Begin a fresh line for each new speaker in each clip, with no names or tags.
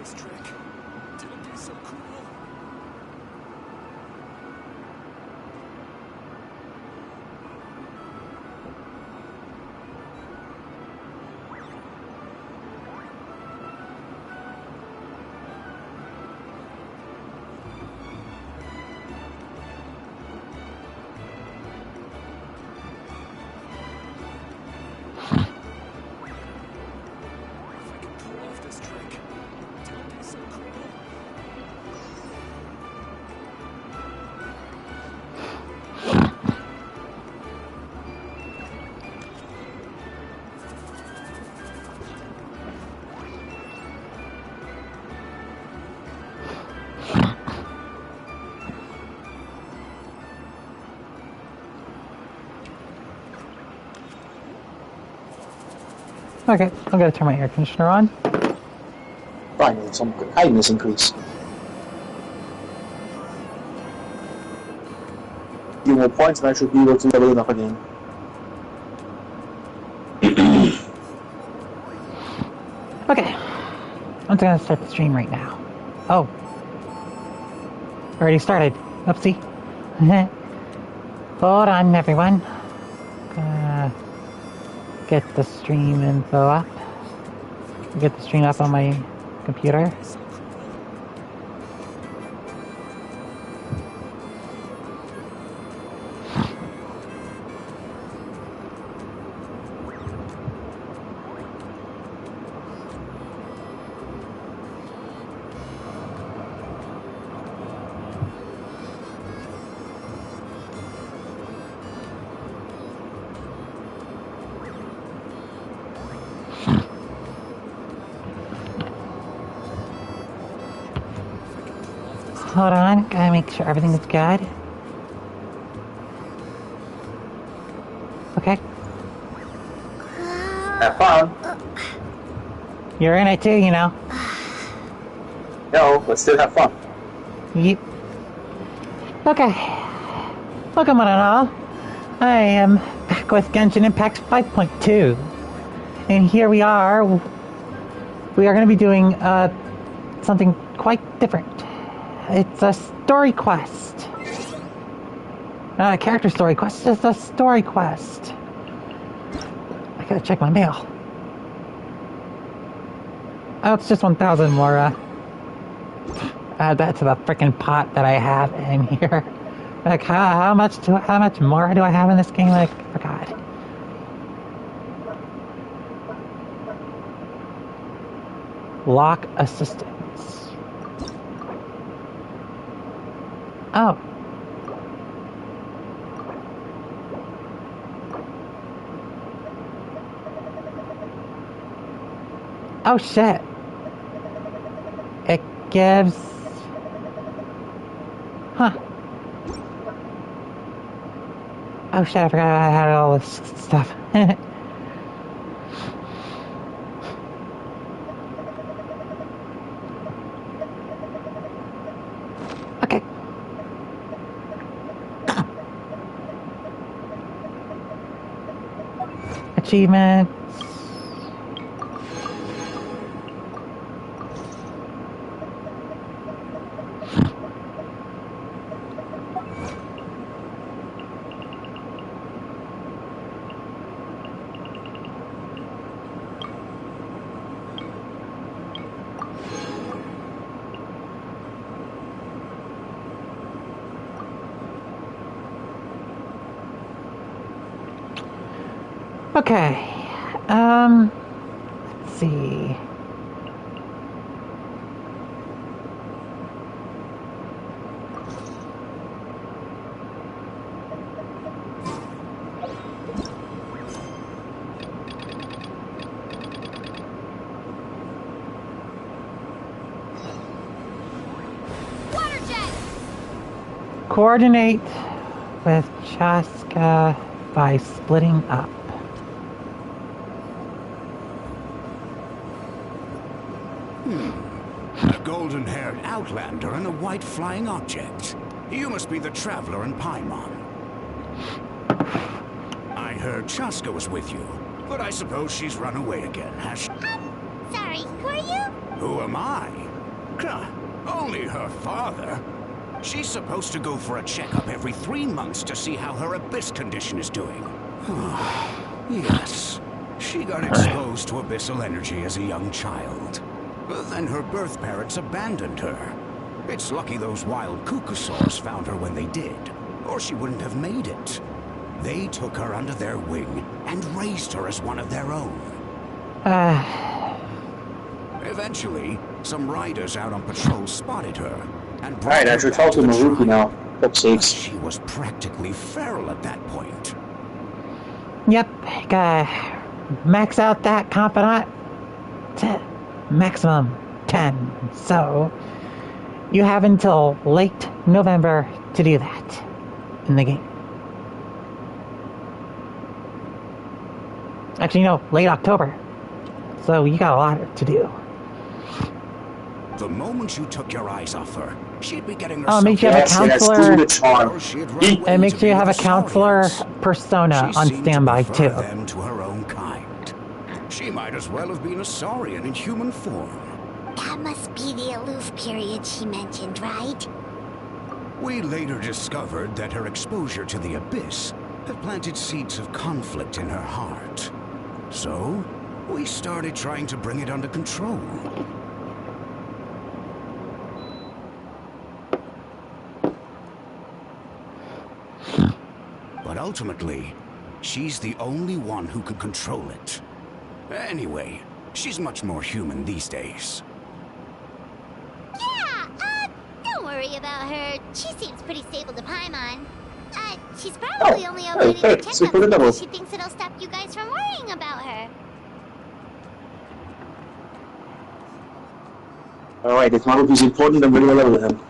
this trick. Didn't do so cool.
Okay, I'm gonna turn my air conditioner on.
Finally, some kindness increase. Few more points and I should be able to level it up again.
Okay, I'm gonna start the stream right now. Oh, already started. Oopsie. Hold on, everyone. Get the stream info up. Get the stream up on my computer. Hold on, gotta make sure everything is good. Okay.
Have fun.
You're in it too, you know.
No, but still have fun.
Yep. Okay. Welcome one and all. I am back with Genshin Impact 5.2. And here we are. We are going to be doing something quite different. It's a story quest. Not a character story quest, it's a story quest. I gotta check my mail. Oh, it's just 1,000 more. Add that to the freaking pot that I have in here. Like, how much more do I have in this game? Like, I forgot. Lock assistance. Oh. Oh shit. It gives... Huh. Oh shit, I forgot I had all this stuff. Okay. Achievements. Okay, let's see.
Water jet.
Coordinate with Chaska by splitting up.
A golden-haired outlander and a white flying object. You must be the traveler in Paimon. I heard Chaska was with you, but I suppose she's run away again, has she?
Sorry, who are you?
Who am I? Huh, only her father? She's supposed to go for a checkup every 3 months to see how her abyss condition is doing. Yes, she got exposed to abyssal energy as a young child. But then her birth parents abandoned her. It's lucky those wild cuckoosaurs found her when they did, or she wouldn't have made it. They took her under their wing and raised her as one of their own. Eventually, some riders out on patrol spotted her and brought
Alright,
her
I should
back
talk
to
to
the
Maruki
tribe.
now. For
But
sakes.
she was practically feral at that point.
Yep, max out that confidant to maximum 10. So, you have until late November to do that in the game. Actually, no, late October. So, you got a lot to do.
The moment you took your eyes off her, she'd be getting
Oh,
herself...
make sure you have a
Yes, yes,
counselor.
do the charm.
Or she'd run away
And make
to
sure
be
you have a
with the
counselor
Saurians.
persona
She
on
seemed
standby,
to prefer
too.
them to her own kind. She might as well have been a Saurian in human form.
That must be the aloof period she mentioned, right?
We later discovered that her exposure to the abyss had planted seeds of conflict in her heart. So, we started trying to bring it under control. But ultimately, she's the only one who can control it. Anyway, she's much more human these days.
Yeah, don't worry about her. She seems pretty stable to Paimon. She's probably only avoiding the
so
checkup
put it
because
double.
she thinks it'll stop you guys from worrying about her.
Alright, if Maruki's important, then we're gonna level with him.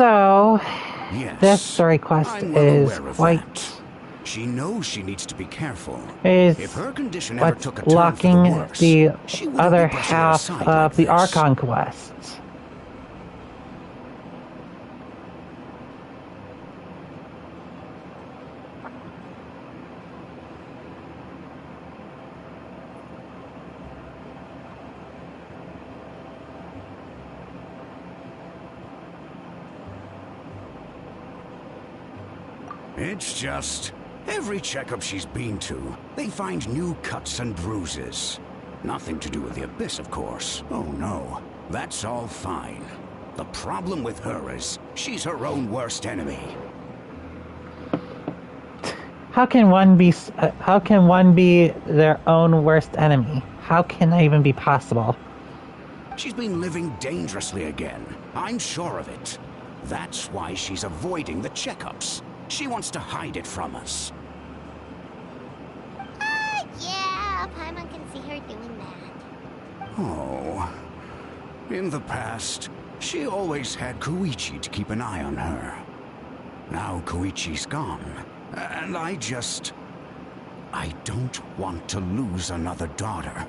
So,
Yes,
this request
I'm well
is
aware of
quite...
that. She knows she needs to be careful.
is
If her condition ever
what's
took a turn for
blocking
the worse,
the
she wouldn't
other
be brushing it
half
aside
of
like
the
this.
Archon quests.
It's just, every checkup she's been to, they find new cuts and bruises. Nothing to do with the Abyss, of course. Oh no, that's all fine. The problem with her is, she's her own worst enemy.
How can one be their own worst enemy? How can that even be possible?
She's been living dangerously again. I'm sure of it. That's why she's avoiding the checkups. She wants to hide it from us.
Yeah, Paimon can see her doing that.
Oh. In the past, she always had Koichi to keep an eye on her. Now Koichi's gone, and I don't want to lose another daughter.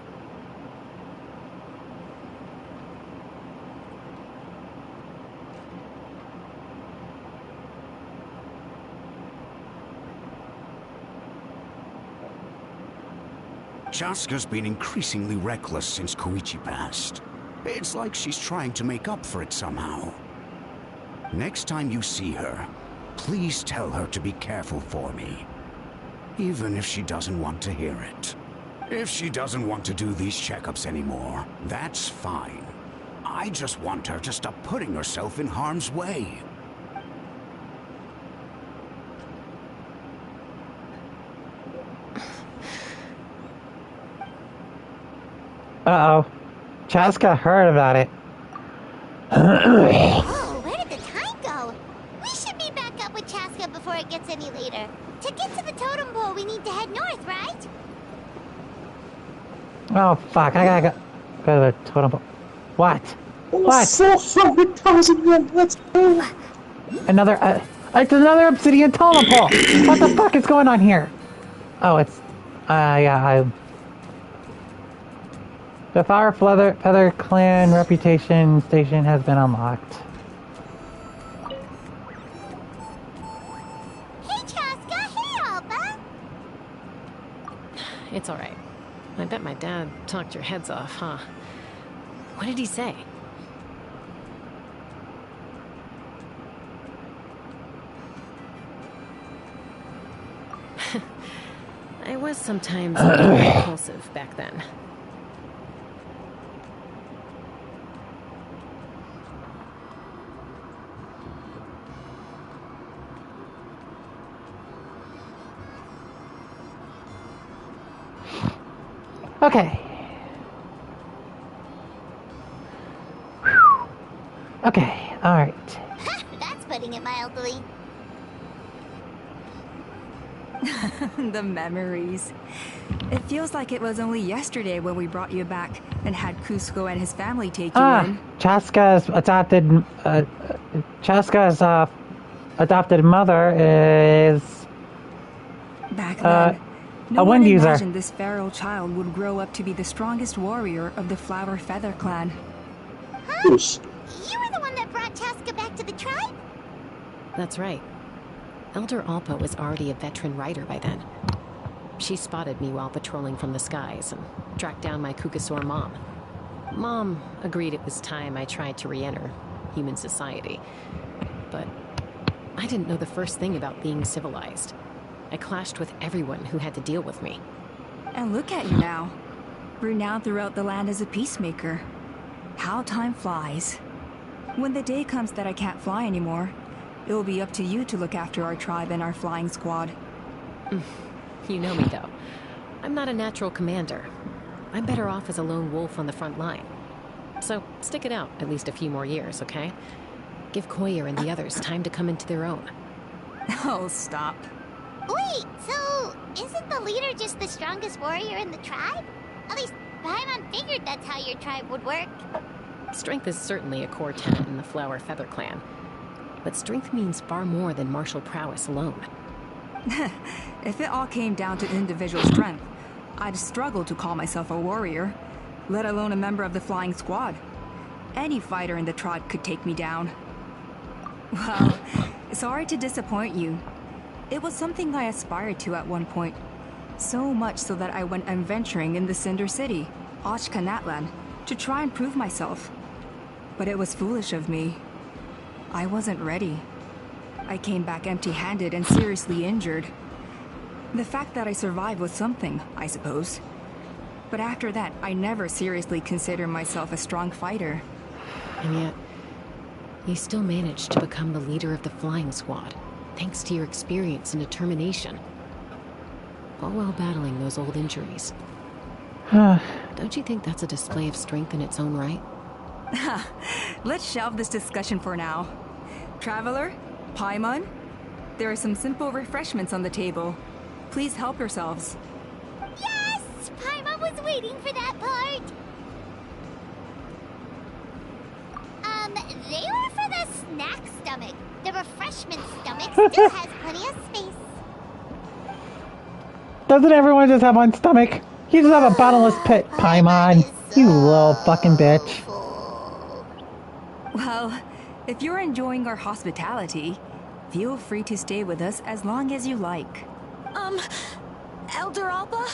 Chaska's been increasingly reckless since Koichi passed. It's like she's trying to make up for it somehow. Next time you see her, please tell her to be careful for me. Even if she doesn't want to hear it. If she doesn't want to do these checkups anymore, that's fine. I just want her to stop putting herself in harm's way.
Uh-oh. Chaska heard about it.
Oh, where did the time go? We should be back up with Chaska before it gets any later. To get to the totem pole, we need to head north, right?
Oh, fuck. I gotta go to the totem pole. What? What?
400,000 yen, let's go!
Another, it's another obsidian totem pole! What the fuck is going on here? Oh, it's, yeah, the Flower Feather Clan Reputation Station has been unlocked.
Hey, Chaska! Hey, Alba!
It's alright. I bet my dad talked your heads off, huh? What did he say? I was sometimes a little impulsive back then.
Okay. Okay, alright.
That's putting it mildly.
The memories. It feels like it was only yesterday when we brought you back and had Cusco and his family take you in.
Chaska's adopted mother is
Back then, no
a
one
wind user.
imagined this feral child would grow up to be the strongest warrior of the Flower Feather clan.
Yes.
You were the one that brought Chaska back to the tribe?
That's right. Elder Alpa was already a veteran rider by then. She spotted me while patrolling from the skies and tracked down my Kukasaur mom. Mom agreed it was time I tried to re-enter human society. But I didn't know the first thing about being civilized. I clashed with everyone who had to deal with me.
And look at you now, renowned throughout the land as a peacemaker. How time flies. When the day comes that I can't fly anymore, it will be up to you to look after our tribe and our flying squad.
You know me, though. I'm not a natural commander. I'm better off as a lone wolf on the front line. So stick it out at least a few more years, okay? Give Koya and the others time to come into their own.
Oh, stop.
Wait, so isn't the leader just the strongest warrior in the tribe? At least Paimon figured that's how your tribe would work.
Strength is certainly a core tenet in the Flower Feather clan. but strength means far more than martial prowess alone.
If it all came down to individual strength, I'd struggle to call myself a warrior, let alone a member of the flying squad. Any fighter in the tribe could take me down. Well, sorry to disappoint you. It was something I aspired to at one point. So much so that I went adventuring in the Cinder City, Natlan, to try and prove myself. But it was foolish of me. I wasn't ready. I came back empty-handed and seriously injured. The fact that I survived was something, I suppose. But after that, I never seriously considered myself a strong fighter.
And yet, you still managed to become the leader of the flying squad, thanks to your experience and determination. All while battling those old injuries. Don't you think that's a display of strength in its own right?
Let's shelve this discussion for now. Traveler, Paimon, there are some simple refreshments on the table. Please help yourselves.
Yes! Paimon was waiting for that part! They were for the snack stomach. The refreshment stomach still has plenty of space.
Doesn't everyone just have one stomach? You just have a bottomless pit, Paimon. You little fucking bitch.
Well, if you're enjoying our hospitality, feel free to stay with us as long as you like.
Elder Alba?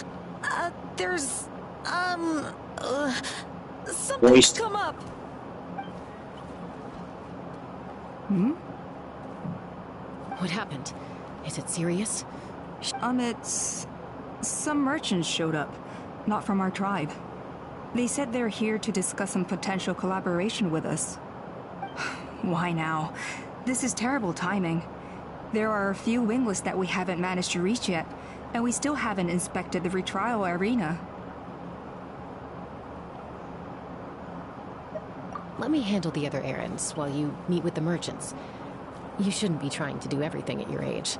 There's, something's come up.
What happened? Is it serious?
It's... Some merchants showed up, not from our tribe. They said they're here to discuss some potential collaboration with us. Why now? This is terrible timing. There are a few wingless that we haven't managed to reach yet, and we still haven't inspected the retrial arena.
Let me handle the other errands while you meet with the merchants. You shouldn't be trying to do everything at your age.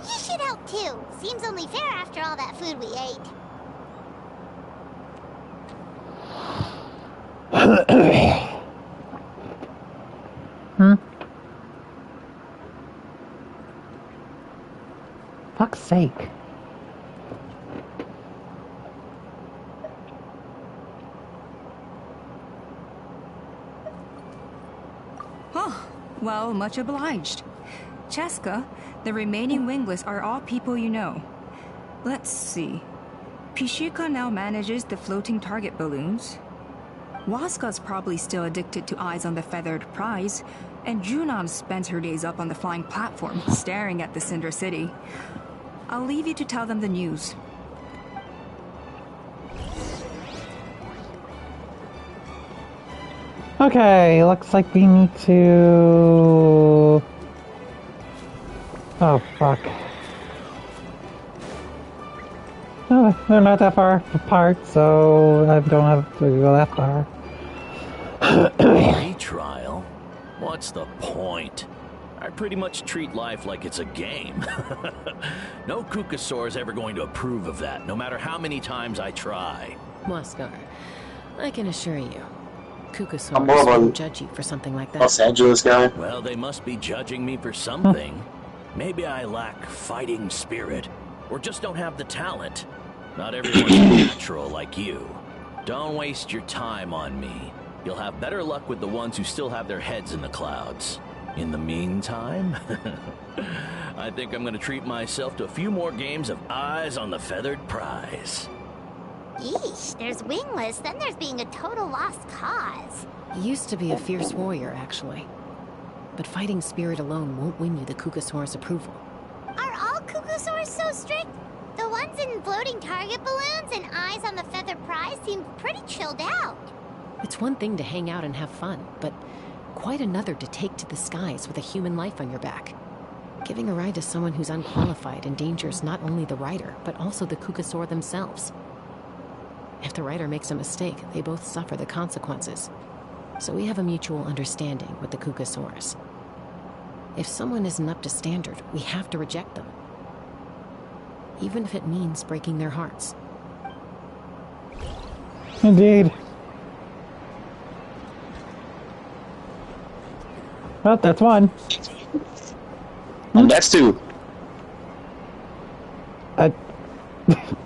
You should help too. Seems only fair after all that food we ate.
Fuck's sake.
Huh. Well, much obliged. Cheska, the remaining wingless are all people you know. Let's see. Pishika now manages the floating target balloons. Waska's probably still addicted to Eyes on the Feathered Prize, and Junon spends her days up on the flying platform, staring at the Cinder City. I'll leave you to tell them the news.
Okay, looks like we need to... Oh, fuck. Oh, they're not that far apart, so I don't have to go that far.
Retrial? What's the point? I pretty much treat life like it's a game. No Kukasaur's ever going to approve of that, no matter how many times I try.
Waskar, I can assure you,
I'm more
Kukasaurus
of a
won't judge you for something like that.
Los Angeles guy.
Well, they must be judging me for something. Maybe I lack fighting spirit, or just don't have the talent. Not everyone's natural like you. Don't waste your time on me. You'll have better luck with the ones who still have their heads in the clouds. In the meantime, I think I'm gonna treat myself to a few more games of Eyes on the Feathered Prize.
Yeesh, there's wingless, then there's being a total lost cause.
You used to be a fierce warrior, actually. But fighting spirit alone won't win you the Kukasaurus' approval.
Are all Kukasaurs so strict? The ones in floating target balloons and Eyes on the Feathered Prize seem pretty chilled out.
It's one thing to hang out and have fun, but quite another to take to the skies with a human life on your back. Giving a ride to someone who's unqualified endangers not only the rider, but also the Kukasaur themselves. If the rider makes a mistake, they both suffer the consequences. So we have a mutual understanding with the Kukasaurus. If someone isn't up to standard, we have to reject them. Even if it means breaking their hearts.
Indeed. Well, that's one.
And that's two.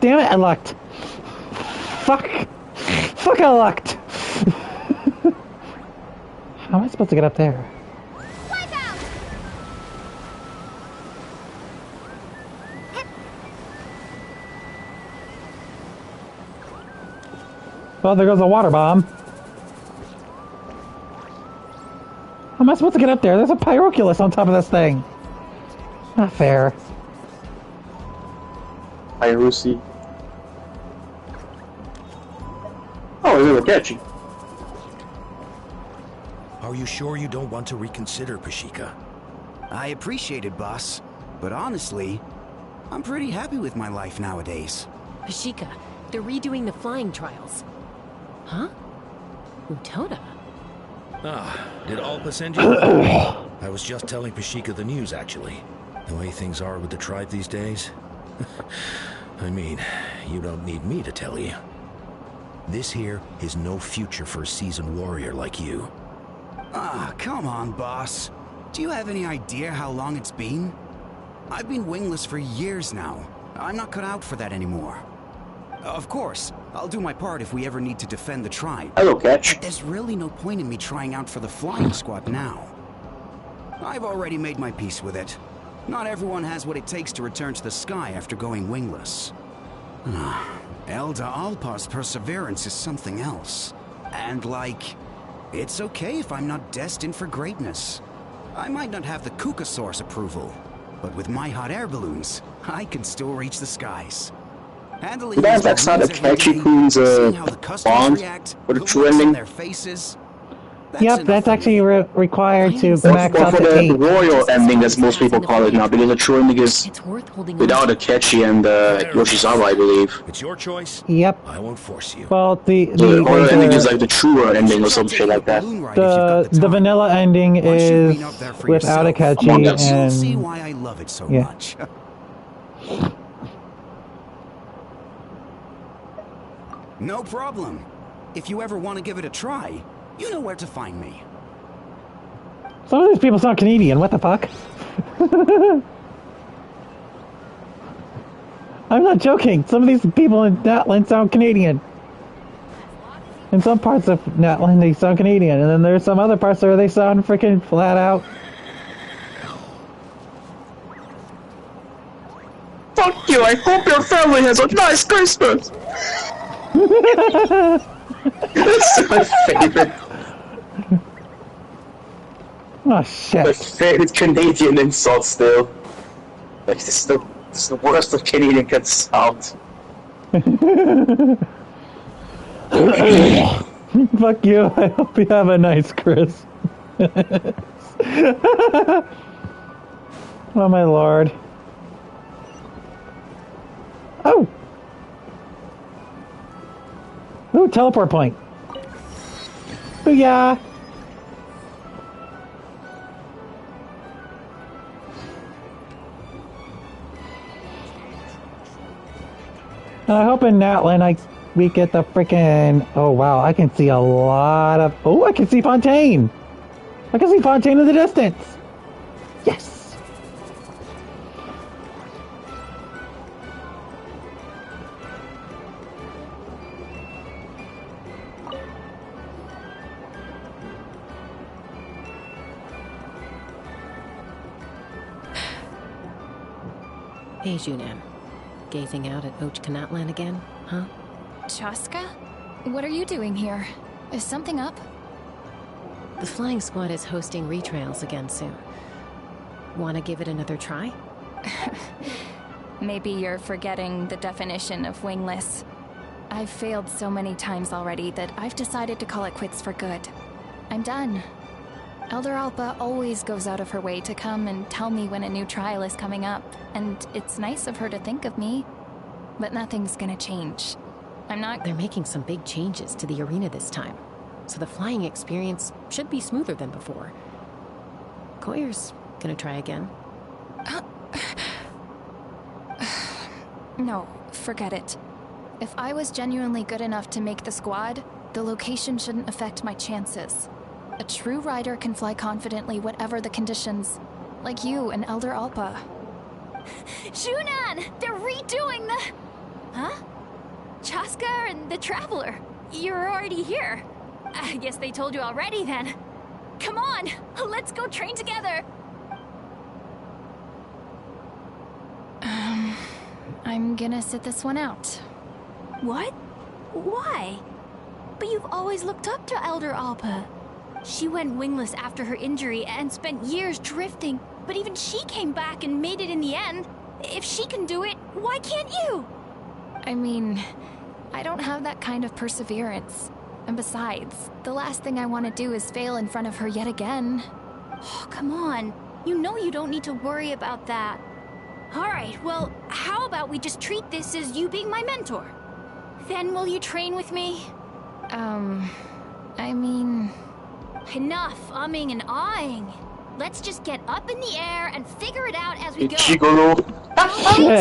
Damn it, I lucked. Fuck. Fuck, I lucked. How am I supposed to get up there? Well, there goes a water bomb. How am I supposed to get up there? There's a pyroculus on top of this thing. Not fair.
Piracy. Oh, they were catchy.
Are you sure you don't want to reconsider, Pashika? I appreciate it, boss. But honestly, I'm pretty happy with my life nowadays.
Pashika, they're redoing the flying trials. Huh? Utoda?
Ah, did Alpa send you? I was just telling Pashika the news, actually. The way things are with the tribe these days. I mean, you don't need me to tell you. This here is no future for a seasoned warrior like you.
Ah, come on, boss. Do you have any idea how long it's been? I've been wingless for years now. I'm not cut out for that anymore. Of course, I'll do my part if we ever need to defend the tribe.
Hello, Catch.
But there's really no point in me trying out for the flying squad now. I've already made my peace with it. Not everyone has what it takes to return to the sky after going wingless. Elder Alpa's perseverance is something else. And it's okay if I'm not destined for greatness. I might not have the Kukasaur's approval, but with my hot air balloons, I can still reach the skies. Handling
That's not a catchy Coon's bond for the true ending.
Their faces.
Yep, that's actually required to
Or
max out
for
to
the
8.
royal ending, as most people call it now, because the true ending is without a Catchy and Yoshizawa, I believe.
It's your choice.
Yep.
I won't force you.
Well,
The royal ending is like the truer ending or some shit like that.
the vanilla ending is without a catchy
Among Us.
You'll
and
see why I love it so
yeah.
much. No problem. If you ever want to give it a try, you know where to find me.
Some of these people sound Canadian. What the fuck? I'm not joking. Some of these people in Natlan sound Canadian. In some parts of Natlan, they sound Canadian, and then there's some other parts where they sound freaking flat out.
Fuck you, I hope your family has a nice Christmas! That's my favorite.
Oh shit.
My favorite Canadian insult still. Like, this is the worst of Canadian can sound.
Fuck you. I hope you have a nice Christmas. Oh my lord. Oh! Ooh, teleport point. Booyah! I hope in Natlan we get the frickin'... Oh wow, I can see a lot of... Oh, I can see Fontaine! I can see Fontaine in the distance! Yes!
Hey, Junan. Gazing out at Natlan again, huh?
Chaska? What are you doing here? Is something up?
The flying squad is hosting retrials again soon. Wanna give it another try?
Maybe you're forgetting the definition of wingless. I've failed so many times already that I've decided to call it quits for good. I'm done. Elder Alpa always goes out of her way to come and tell me when a new trial is coming up, and it's nice of her to think of me, but nothing's gonna change. I'm not...
They're making some big changes to the arena this time, so the flying experience should be smoother than before. Koyer's gonna try again.
No, forget it. If I was genuinely good enough to make the squad, the location shouldn't affect my chances. A true rider can fly confidently whatever the conditions. Like you and Elder Alpa.
Shunan! They're redoing the... Huh? Chaska and the Traveler. You're already here. I guess they told you already then. Come on, let's go train together.
I'm gonna sit this one out.
What? Why? But you've always looked up to Elder Alpa. She went wingless after her injury and spent years drifting, but even she came back and made it in the end. If she can do it, why can't you?
I mean, I don't have that kind of perseverance. And besides, the last thing I want to do is fail in front of her yet again.
Oh, come on. You know you don't need to worry about that. Alright, well, how about we just treat this as you being my mentor? Then will you train with me?
I mean...
Enough umming and ahhing. Let's just get up in the air and figure it out as we go.
Hey,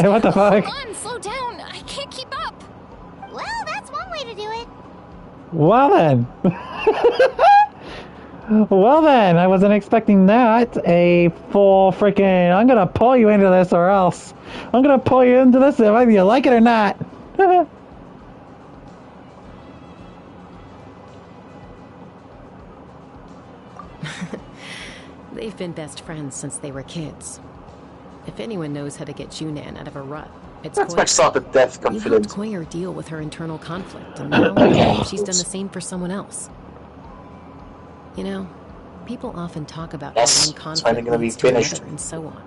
what the fuck?
Hold on, slow down. I can't keep up.
Well, that's one way to do it.
Well then. Well then, I wasn't expecting that. A full freaking... I'm gonna pull you into this or else. I'm gonna pull you into this whether you like it or not.
They've been best friends since they were kids. If anyone knows how to get Junan out of a rut, it's
That's
Koya.
my sort of death
You helped
confidence.
Koya deal with her internal conflict, and now I believe she's done the same for someone else. You know, people often talk about
Yes,
how one
it's
conflict
finally gonna be
leads to
finished.
another and so on.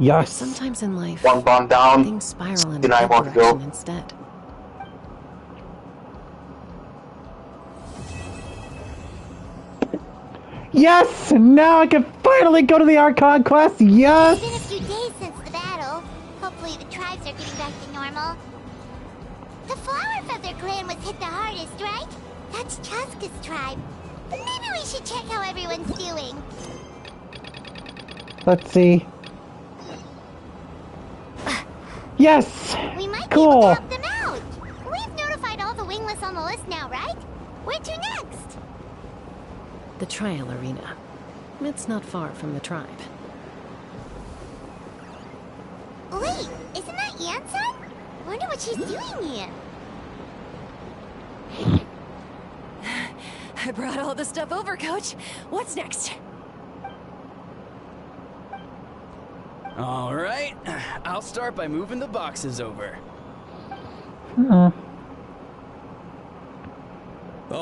Yes.
Sometimes in life,
One bond down,
things spiral in a
69
good
more to
direction
go.
instead.
Yes! Now I can finally go to the Archon quest! Yes!
It's been a few days since the battle. Hopefully the tribes are getting back to normal. The Flower Feather clan was hit the hardest, right? That's Chaska's tribe. Maybe we should check how everyone's doing.
Let's see. Yes!
We might be
Cool.
able to help them out. We've notified all the wingless on the list now, right? Where to next?
The trial arena. It's not far from the tribe.
Wait, isn't that Yansan? Wonder what she's doing here.
I brought all the stuff over, Coach. What's next?
All right, I'll start by moving the boxes over.
I'll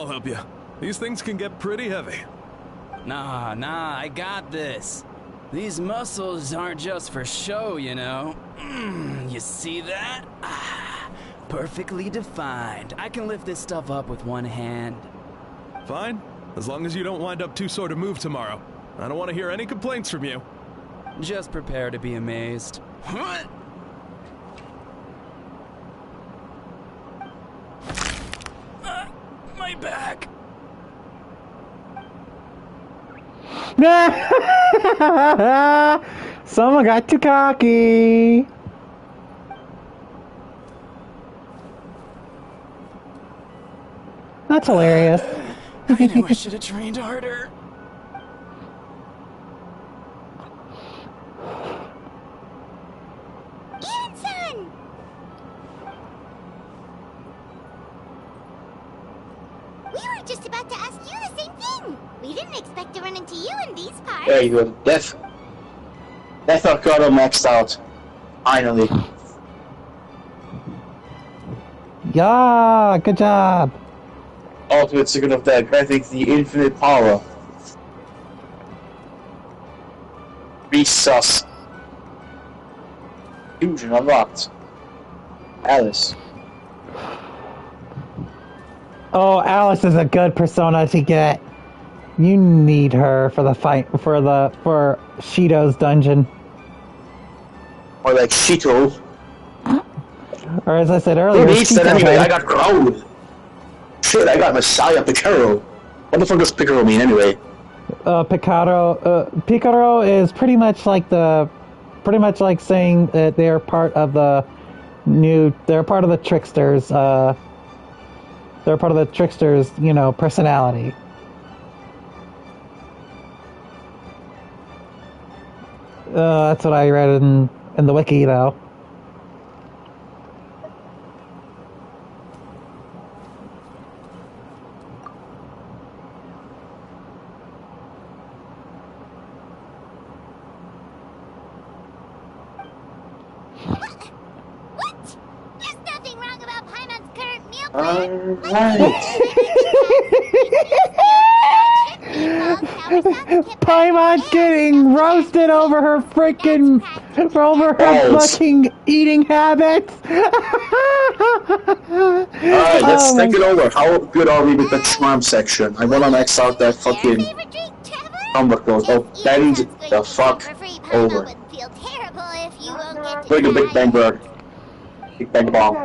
help you. These things can get pretty heavy.
Nah, I got this. These muscles aren't just for show, you know. You see that? Perfectly defined. I can lift this stuff up with one hand.
Fine, as long as you don't wind up too sore to move tomorrow. I don't want to hear any complaints from you.
Just prepare to be amazed. My back.
Someone got too cocky. That's hilarious.
I knew I should have trained harder.
Yansan! We were just about to ask you the same thing. We didn't expect to run into you in these parts.
There you go. Death Arcado maxed out. Finally.
Yeah, good job.
Ultimate Secret of Death, granting the infinite power. Resus. Fusion unlocked. Alice.
Oh, Alice is a good persona to get. You need her for the fight for Shido's dungeon.
Or like Shito.
Or as I said earlier,
Who needs that
Shito
anyway?
head.
I got Crowd. Shit, I got Messiah Picaro. What the fuck does Picaro mean anyway?
Picaro is pretty much like saying that they're part of the tricksters. They're part of the tricksters, personality. That's what I read in the wiki, though.
What? There's nothing wrong about Paimon's current meal plan.
Paimon's getting roasted over her freaking, over her fucking eating habits.
Alright, let's think it over. How good are we with the charm section? I wanna max out that fucking number code. Oh, bend the fuck over. Bring a Big Bang Bird. Big Bang Bomb.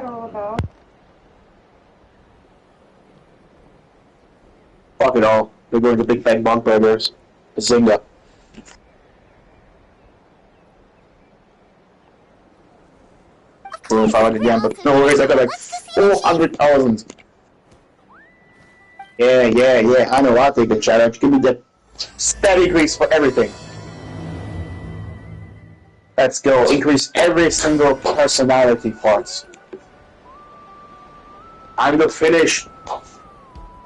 Fuck it all. We're going to Big Bang Bomb Burgers. Zinga. If I went again, but no worries, I got like 400,000. Yeah, I know, I'll take the challenge. Give me the steady increase for everything. Let's go, increase every single personality parts. I'm gonna finish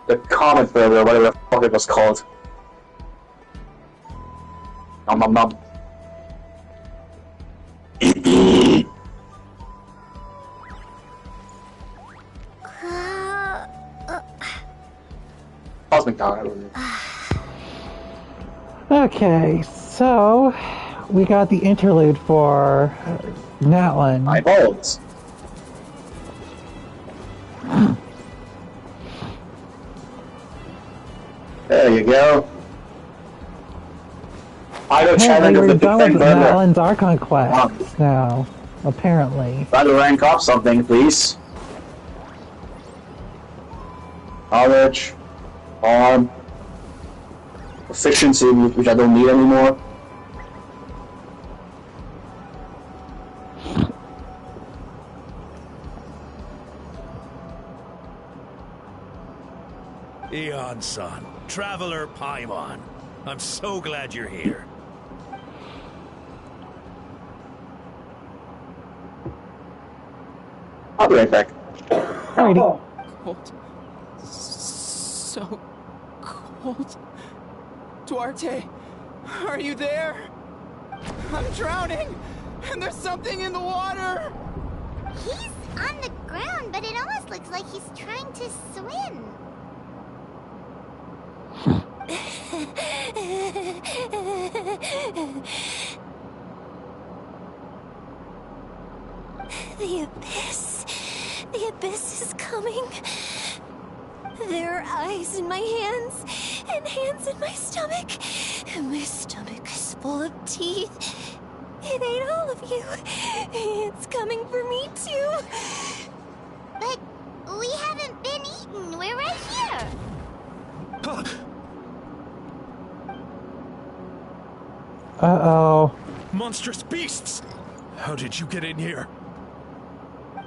the Comet Burger, whatever the fuck it was called. Nom nom nom. Cosmic Tower.
Okay, so we got the interlude for Natlan.
My balls. There you go. I don't challenge of the Big Bang Burger.
Natlan's Archon quest now, apparently.
Try to rank up something, please. Knowledge, arm, efficiency, which I don't need anymore.
Eon-san, Traveler Paimon. I'm so glad you're here.
I'll be right back.
Alrighty.
Cold. So cold. Duarte, are you there? I'm drowning, and there's something in the water.
He's on the ground, but it almost looks like he's trying to swim.
The abyss. The abyss is coming. There are eyes in my hands, and hands in my stomach. And my stomach is full of teeth. It ate all of you. It's coming for me too.
But we haven't been eaten. We're right here.
Uh-oh.
Monstrous beasts! How did you get in here?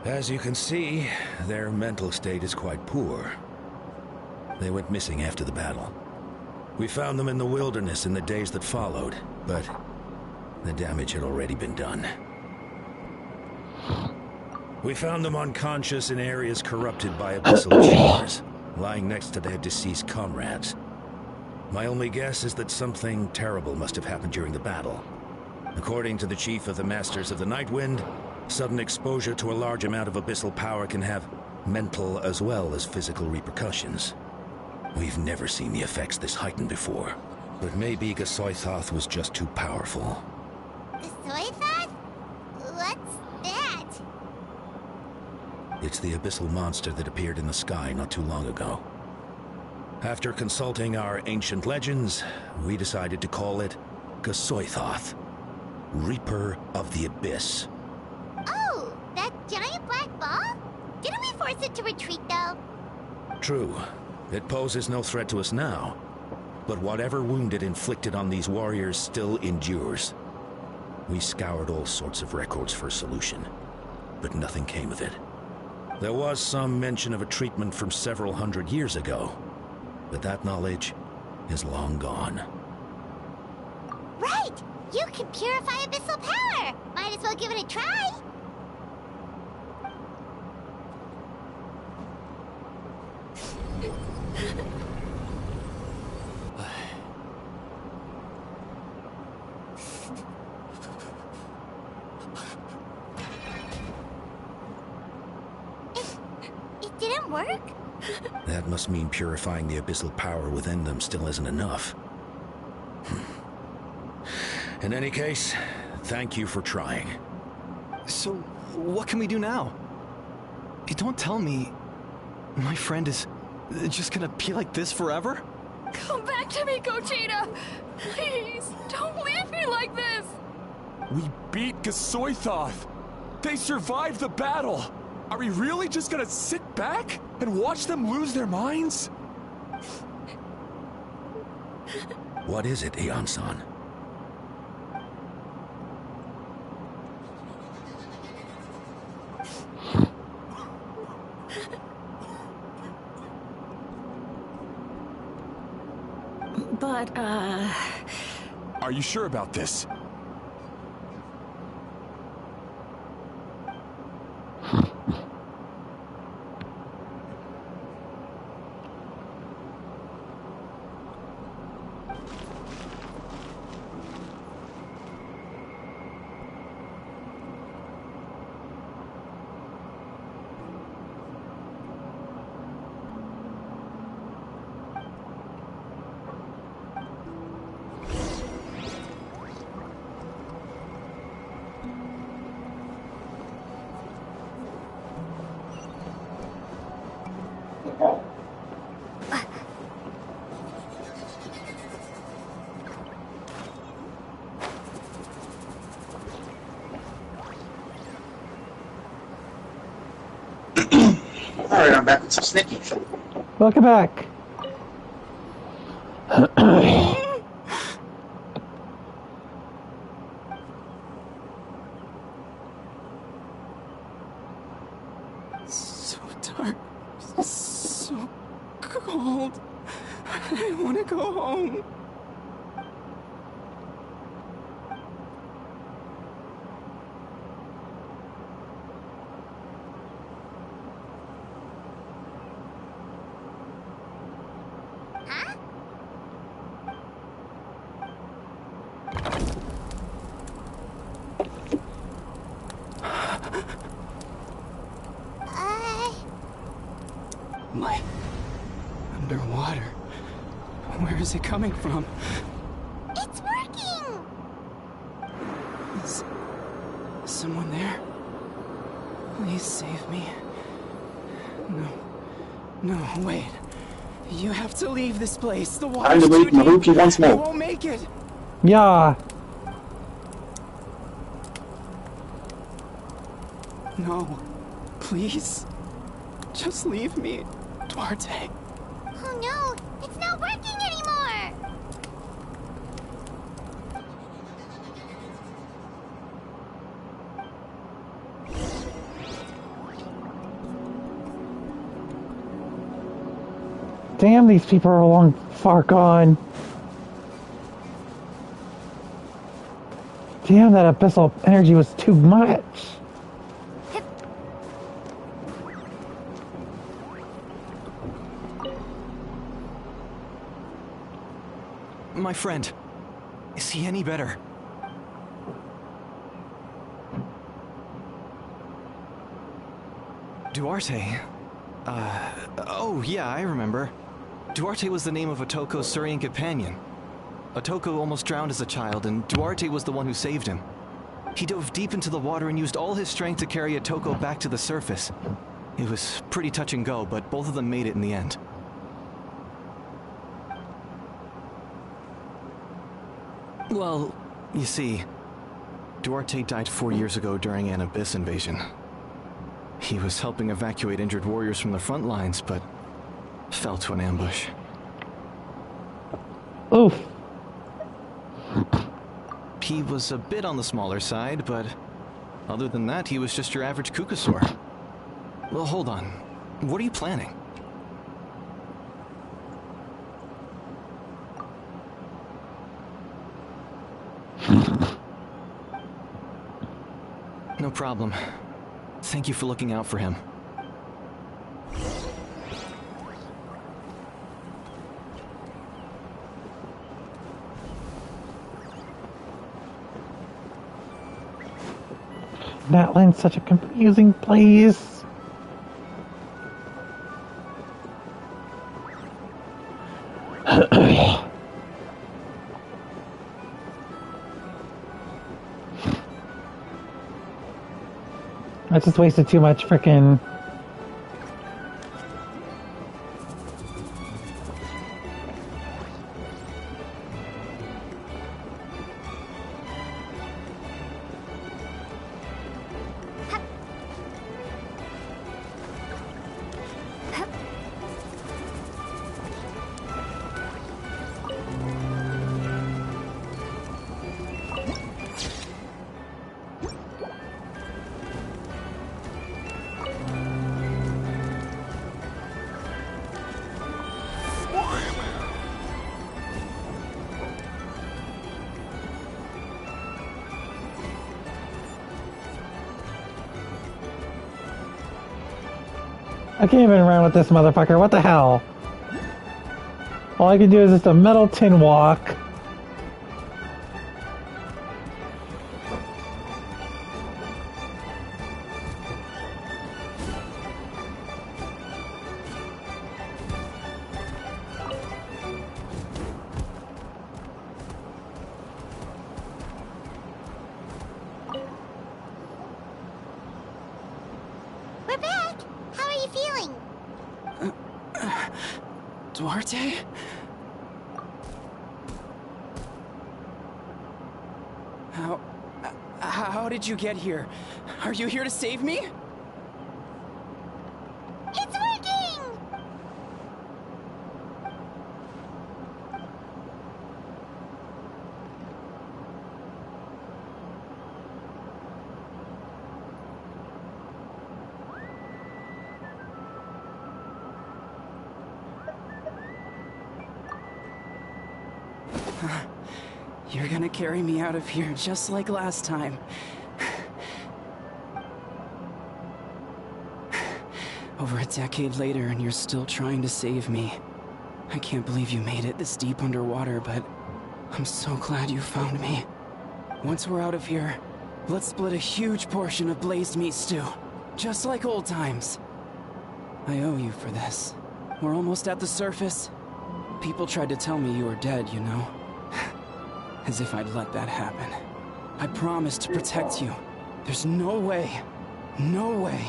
As you can see, their mental state is quite poor. They went missing after the battle. We found them in the wilderness in the days that followed, but the damage had already been done. We found them unconscious in areas corrupted by abyssal chambers, lying next to their deceased comrades. My only guess is that something terrible must have happened during the battle. According to the chief of the Masters of the Nightwind, sudden exposure to a large amount of abyssal power can have mental as well as physical repercussions. We've never seen the effects this heightened before, but maybe Gasoithoth was just too powerful.
Gasoithoth? What's that?
It's the abyssal monster that appeared in the sky not too long ago. After consulting our ancient legends, we decided to call it Gasoithoth, Reaper of the Abyss.
Oh, that giant black ball? Didn't we force it to retreat, though?
True. It poses no threat to us now, but whatever wound it inflicted on these warriors still endures. We scoured all sorts of records for a solution, but nothing came of it. There was some mention of a treatment from several hundred years ago, but that knowledge is long gone.
Right! You can purify abyssal power! Might as well give it a try! It didn't work?
That must mean purifying the abyssal power within them still isn't enough. In any case, thank you for trying.
So, what can we do now? You don't tell me my friend is just gonna be like this forever?
Come back to me, Gogeta! Please, don't leave me like this!
We beat Gasoithoth! They survived the battle! Are we really just gonna sit back and watch them lose their minds?
What is it, Aeon-san?
But,
Are you sure about this?
Alright, I'm back with some Snicky.
Welcome back.
So dark, so cold. I want to go home. Light. Underwater. Where is it coming from?
It's working!
Is someone there? Please save me. No, wait. You have to leave this place. The water's too deep.
Maruki once more.
I won't make it.
Yeah.
No. Please. Just leave me, Duarte.
Oh no, it's not working anymore!
Damn, these people are long far gone. Damn, that abyssal energy was too much.
My friend, is he any better? Duarte? Oh yeah, I remember. Duarte was the name of Otoko's Surian companion. Otoko almost drowned as a child, and Duarte was the one who saved him. He dove deep into the water and used all his strength to carry Otoko back to the surface. It was pretty touch and go, but both of them made it in the end. Well, you see, Duarte died 4 years ago during an abyss invasion. He was helping evacuate injured warriors from the front lines, but fell to an ambush.
Oof.
He was a bit on the smaller side, but other than that, he was just your average Kukasaur. Well, hold on. What are you planning? No problem. Thank you for looking out for him.
Natlan's such a confusing place. I just wasted too much frickin'. I can't even run with this motherfucker. What the hell? All I can do is just a metal tin walk.
We're back! How are you feeling?
Duarte? How did you get here? Are you here to save me?
It's working!
You're gonna carry me out of here just like last time. Over a decade later, and you're still trying to save me. I can't believe you made it this deep underwater, but I'm so glad you found me. Once we're out of here, let's split a huge portion of blazed meat stew, just like old times. I owe you for this. We're almost at the surface. People tried to tell me you were dead, you know? As if I'd let that happen. I promised to protect you. There's no way. No way.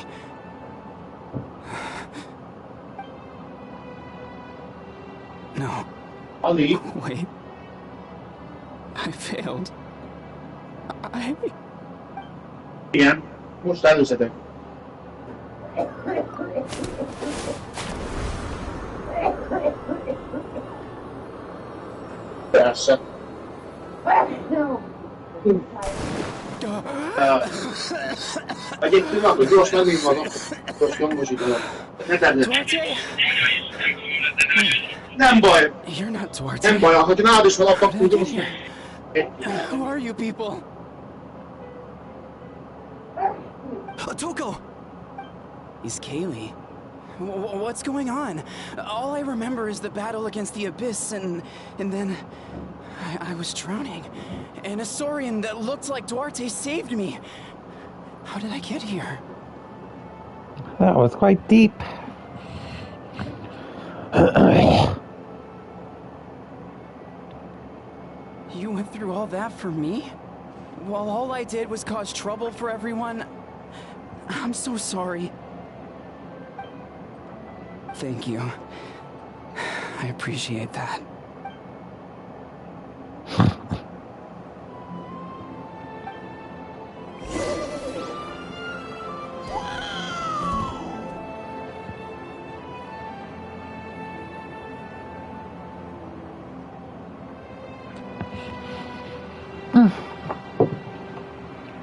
No.
Ali.
Wait. I failed.
Igen, most előszedek. Persze. Egy pillanat, gyors megint magam. Gyors nyomosítanak. Ne tedd. Nem baj.
You're not Duarte.
Nem baj, ha nálad is van a pakkú, de most...
Who are you people?
Toko!
He's Kaylee. What's going on? All I remember is the battle against the Abyss, and then I was drowning. And a Saurian that looked like Duarte saved me. How did I get here?
That was quite deep.
You went through all that for me? While all I did was cause trouble for everyone? I'm so sorry. Thank you. I appreciate that.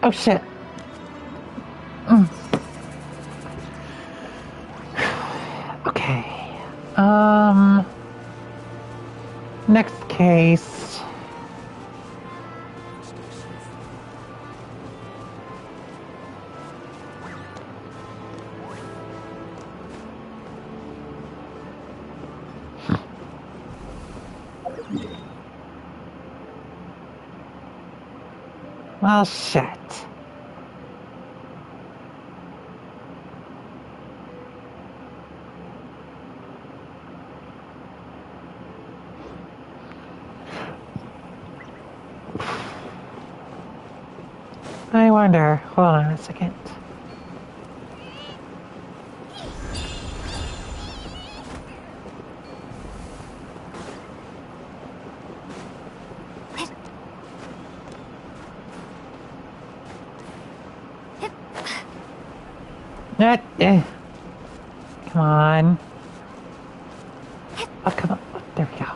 Oh shit. Okay. Next case. Well, shit. I wonder. Hold on a second. Come on. Oh, come on. Oh, there we go.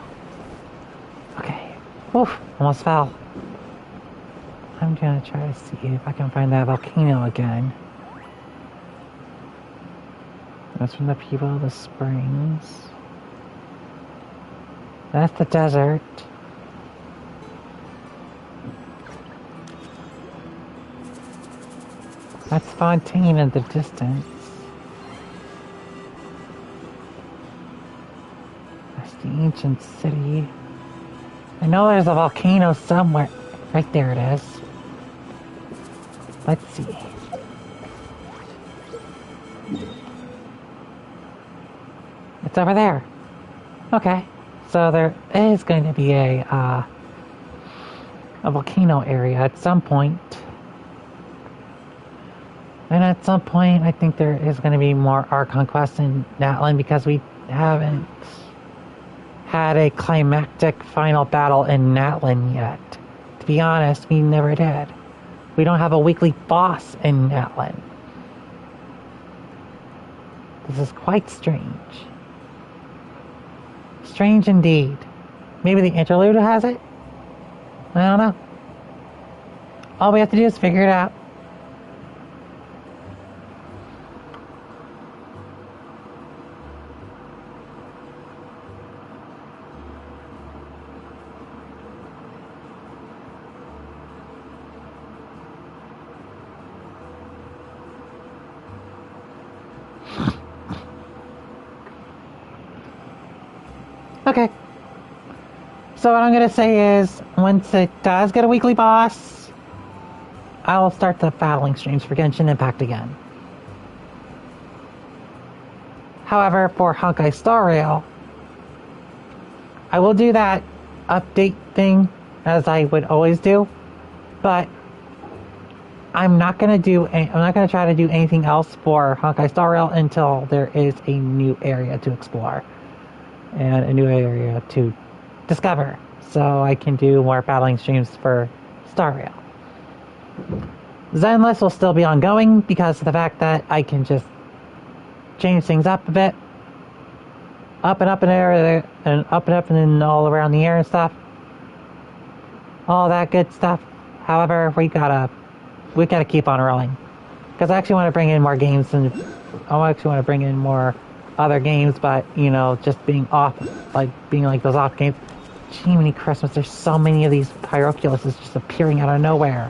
Okay. Oof, almost fell. I'm gonna try to see if I can find that volcano again. That's from the people of the springs. That's the desert. That's Fontaine in the distance. That's the ancient city. I know there's a volcano somewhere. Right there it is. Let's see. It's over there. Okay. So there is going to be a volcano area at some point. And at some point, I think there is going to be more Archon quests in Natlan because we haven't had a climactic final battle in Natlan yet. To be honest, we never did. We don't have a weekly boss in Natlan. This is quite strange. Strange indeed. Maybe the interlude has it? I don't know. All we have to do is figure it out. Okay. So what I'm going to say is, once it does get a weekly boss, I'll start the battling streams for Genshin Impact again. However, for Honkai Star Rail, I will do that update thing as I would always do, but I'm not going to try to do anything else for Honkai Star Rail until there is a new area to explore and a new area to discover, so I can do more battling streams for Star Rail. Zenless will still be ongoing because of the fact that I can just change things up a bit. Up and up in the air, and up and then all around the air and stuff. All that good stuff. However, we gotta keep on rolling. Because I actually want to bring in more games, and I actually want to bring in more other games, but, you know, just being like those off games. Jiminy Christmas, there's so many of these Pyroculuses just appearing out of nowhere.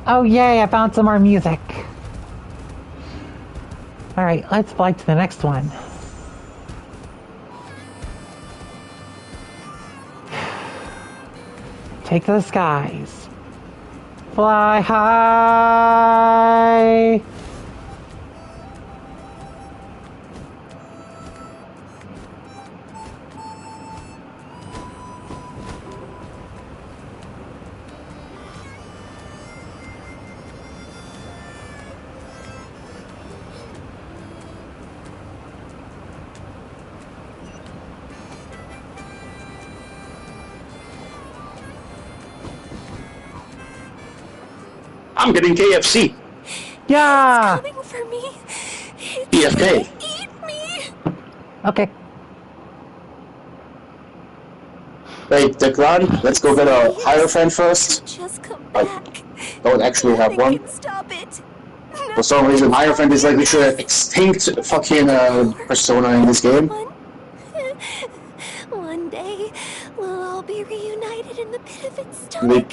Oh yay, I found some more music. Alright, let's fly to the next one. Take to the skies. Fly high.
I'm getting KFC.
Yeah.
It's coming for me.
BFK.
Eat me.
Okay.
Wait, Declan, let's go get a Hierophant first.
Just come back.
I don't actually have one.
Stop it.
For some reason, Hierophant is like literally an extinct fucking persona in this game.
One day, we'll all be reunited in the pit of its stomach.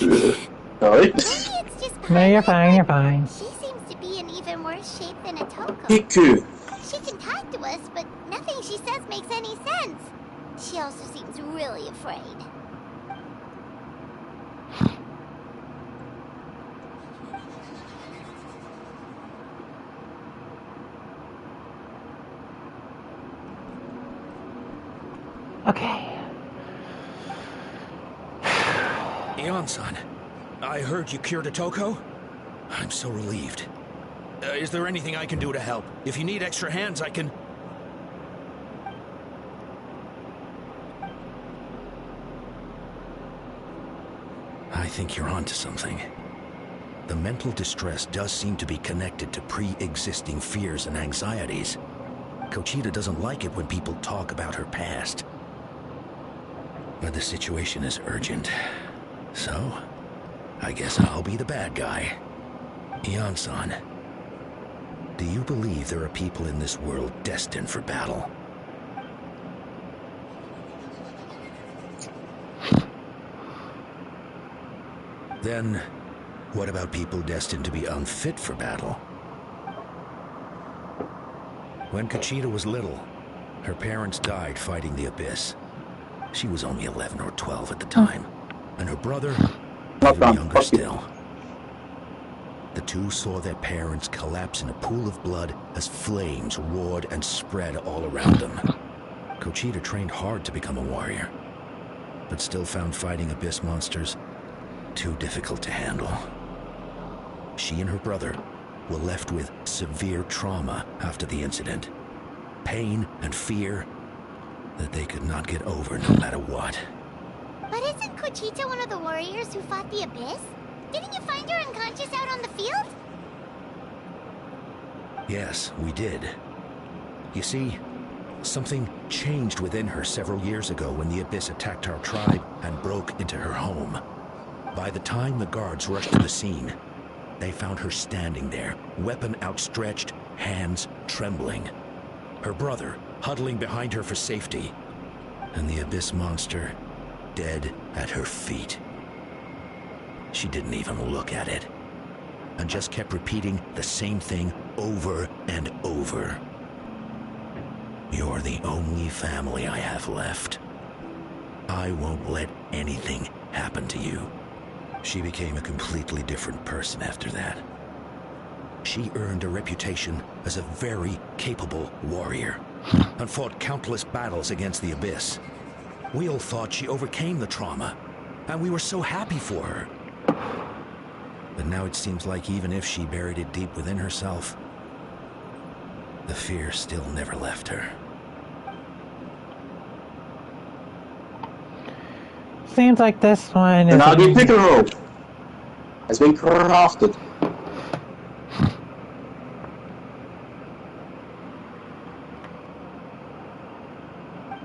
Right?
No, you're fine, you're fine.
She seems to be in even worse shape than Atoko.
Hiku.
She can talk to us, but nothing she says makes any sense. She also seems really afraid.
Okay.
Ion-san, I heard you cured Atoko? I'm so relieved. Is there anything I can do to help? If you need extra hands, I can... I think you're onto something. The mental distress does seem to be connected to pre-existing fears and anxieties. Kochita doesn't like it when people talk about her past. But the situation is urgent. So, I guess I'll be the bad guy. Ion-san, do you believe there are people in this world destined for battle? Then, what about people destined to be unfit for battle? When Kochita was little, her parents died fighting the Abyss. She was only 11 or 12 at the time, and her brother, even younger still. The two saw their parents collapse in a pool of blood as flames roared and spread all around them. Kochita trained hard to become a warrior, but still found fighting Abyss monsters too difficult to handle. She and her brother were left with severe trauma after the incident. Pain and fear that they could not get over no matter what.
But isn't Kochita one of the warriors who fought the Abyss? Didn't you find her unconscious out on the field?
Yes, we did. You see, something changed within her several years ago when the Abyss attacked our tribe and broke into her home. By the time the guards rushed to the scene, they found her standing there, weapon outstretched, hands trembling. Her brother huddling behind her for safety, and the Abyss monster dead at her feet. She didn't even look at it, and just kept repeating the same thing over and over. You're the only family I have left. I won't let anything happen to you. She became a completely different person after that. She earned a reputation as a very capable warrior, and fought countless battles against the Abyss. We all thought she overcame the trauma, and we were so happy for her. But now it seems like even if she buried it deep within herself, the fear still never left her.
Seems like this one is...
Now the pickle rope has been crafted.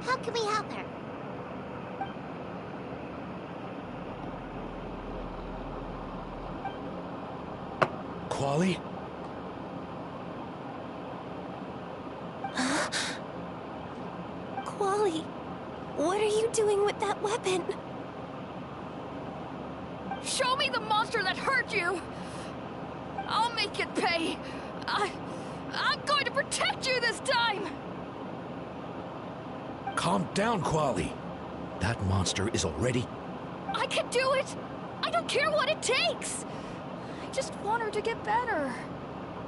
How can we help her?
Quali?
Quali, what are you doing with that weapon?
Show me the monster that hurt you! I'll make it pay! I'm going to protect you this time!
Calm down, Quali. That monster is already...
I can do it! I don't care what it takes! I just want her to get better.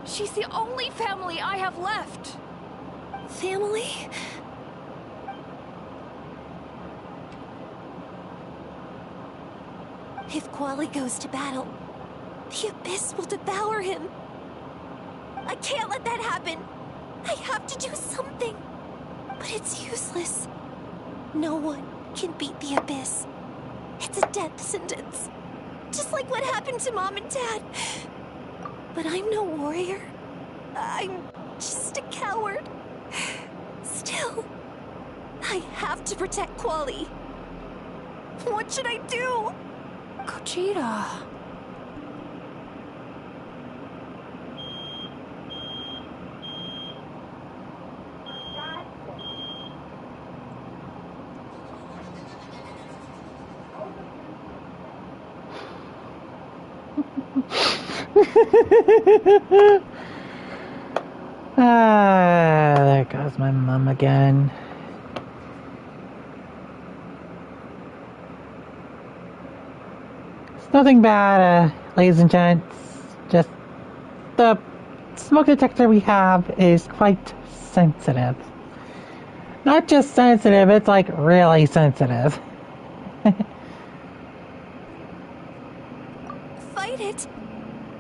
She's the only family I have left.
Family? If Quali goes to battle, the Abyss will devour him. I can't let that happen. I have to do something. But it's useless. No one can beat the Abyss. It's a death sentence. Just like what happened to Mom and Dad. But I'm no warrior. I'm just a coward. Still, I have to protect Quali. What should I do?
Kochita.
There goes my mom again. It's nothing bad, ladies and gents. Just the smoke detector we have is quite sensitive. Not just sensitive, it's like really sensitive.
Fight it!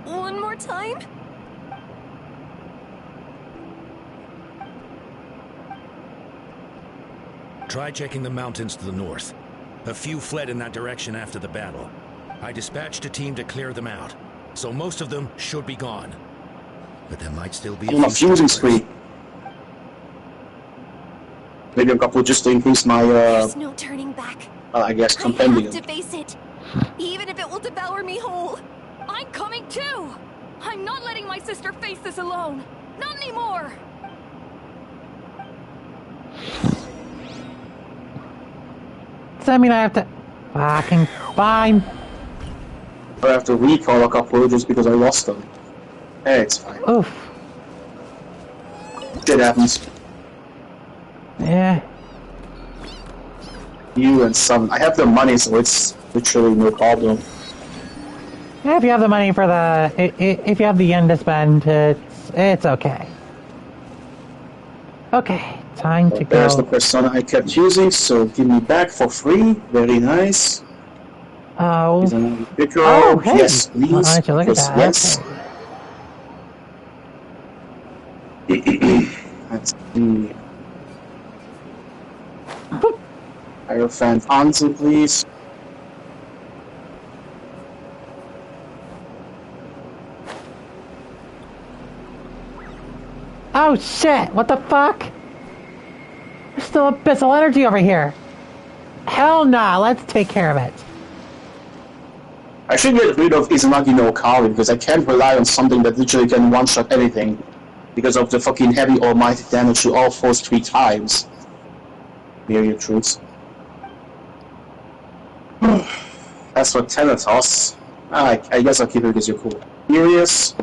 One more time?
Try checking the mountains to the north. A few fled in that direction after the battle. I dispatched a team to clear them out, so most of them should be gone. But there might still be
I'm a fusing screen. Maybe a couple just to increase my
There's no turning back.
I guess
I
compendium.
have to face it, even if it will devour me whole.
I'm coming too! I'm not letting my sister face this alone! Not anymore!
Does that mean I have to... Fucking fine.
I have to recall a couple just because I lost them. Hey, it's fine.
Oof.
Shit happens.
Yeah.
You and some... I have the money, so it's literally no problem.
Yeah, if you have the money for the... If you have the yen to spend, it's okay. Okay, time to go.
There's the persona I kept using, so give me back for free. Very nice.
Oh.
Oh,
hey.
yes, please.
Why don't you look at that?
Yes. Okay. Let's see. Hierophant answer, please.
Oh shit! What the fuck? There's still abyssal energy over here. Hell nah, let's take care of it.
I should get rid of Izanagi no Kali because I can't rely on something that literally can one-shot anything because of the fucking heavy almighty damage to all foes 3 times. Myriad truths. As for Thanatos, I guess I'll keep it because you're cool. Furious,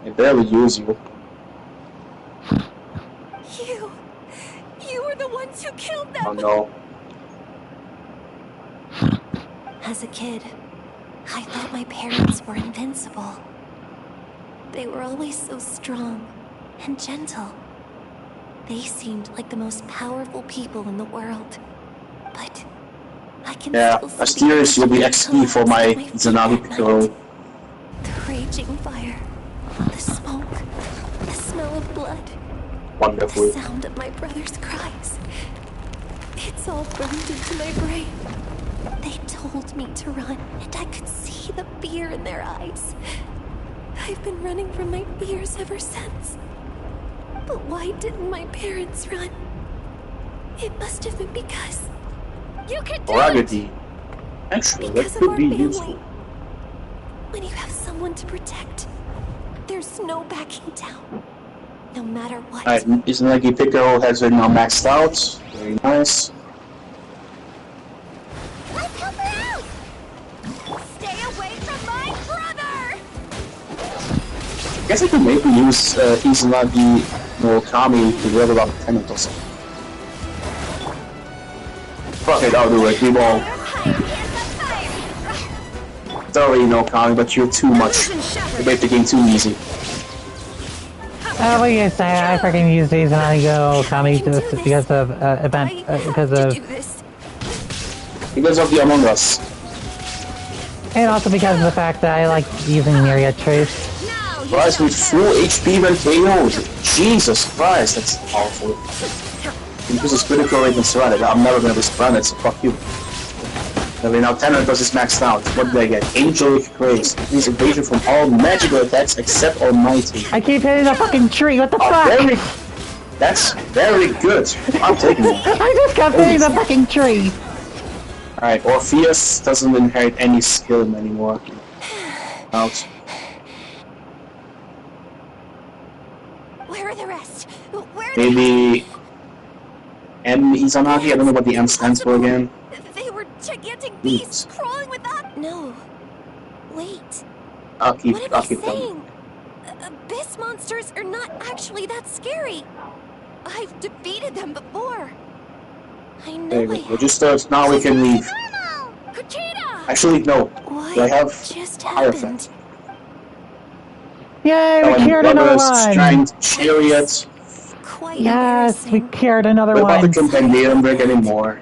I barely use you.
You were the ones who killed them!
Oh no.
As a kid, I thought my parents were invincible. They were always so strong and gentle. They seemed like the most powerful people in the world. But I can still see
Mysterious will be XP for my Izanagi Piccolo.
the raging fire, the smoke, the smell of blood,
Wonderful.
the sound of my brother's cries. It's all burned into my brain. They told me to run, and I could see the fear in their eyes. I've been running from my fears ever since. But why didn't my parents run? It must have been because...
You can do
it! Actually, that could be useful.
When you have someone to protect, there's no backing down. No matter what.
Alright, Izanagi Piccolo has it now maxed out. Very nice.
Let's help her out! Stay away from my brother!
I guess I can maybe use Izanagi no Kami to level up Thanatos. Fuck it, I'll do it. We won't. Sorry, no Kami, but you're too much. You made the game too easy.
What do you say? I freaking use these and I go Kami just because of
because of the Among Us.
And also because of the fact that I like using Myriad Trace.
Christ, with full HP when KO'd. Jesus Christ, that's awful. Because it's critical rate and surrounded. I'm never gonna be surrounded, so fuck you. Okay, now Thanatos is maxed out. What did I get? Angelic Grace. Increase evasion from all magical attacks except Almighty.
I keep hitting the fucking tree, what the fuck?
That's very good. I'm taking it.
I just kept hitting the fucking tree.
Alright, Orpheus doesn't inherit any skill anymore. Out.
Where are the rest?
Maybe... M Izanagi? I don't know what the M stands for again.
They were gigantic beasts crawling with us. No. Wait.
I'll keep
What am I
them.
saying? Abyss monsters are not actually that scary. I've defeated them before. I know I have.
We'll just now we can leave. Actually, no.
What
I have
just
a higher
happened?
effect.
Yay, we cured another one!
Strength, chariot.
Quite
Yes, we
embarrassing.
cured another
What about
one.
the compendium break anymore?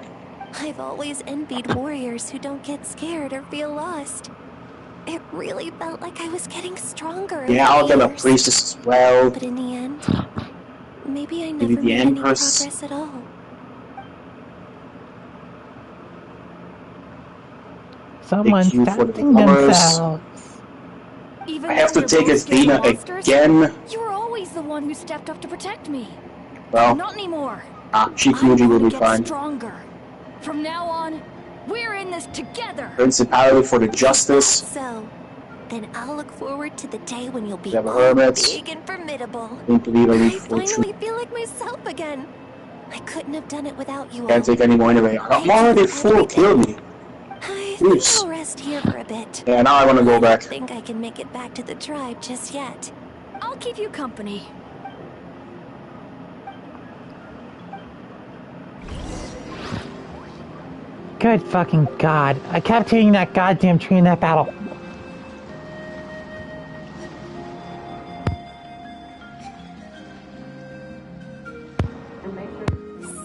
I've always envied warriors who don't get scared or feel lost. It really felt like I was getting stronger.
Yeah, I'll get a priestess as well.
But in the end, maybe I
Maybe
never
the
made any
Empress.
progress at all.
Someone's
Thank you for the
stabbing
numbers.
themselves.
Even
I have
though
to
we're
take
both scared
Athena
of monsters,
again.
you were always the one who stepped up to protect me.
Well,
Not anymore.
Chief Yuji will be
Get
fine.
stronger. From now on, we're in this together.
Principality for the Justice.
So, then I'll look forward to the day when you'll be
We have a
all
hermit.
big and formidable.
Need to leave a
I
leaf for
finally feel like myself again. I couldn't have done it without you all.
Can't take any more anyway. I'm already full, kill me.
I
Oops.
think I'll rest here for a bit.
Yeah, now I want to go
I
back.
don't think I can make it back to the tribe just yet.
I'll keep you company.
Good fucking god. I kept hitting that goddamn tree in that battle.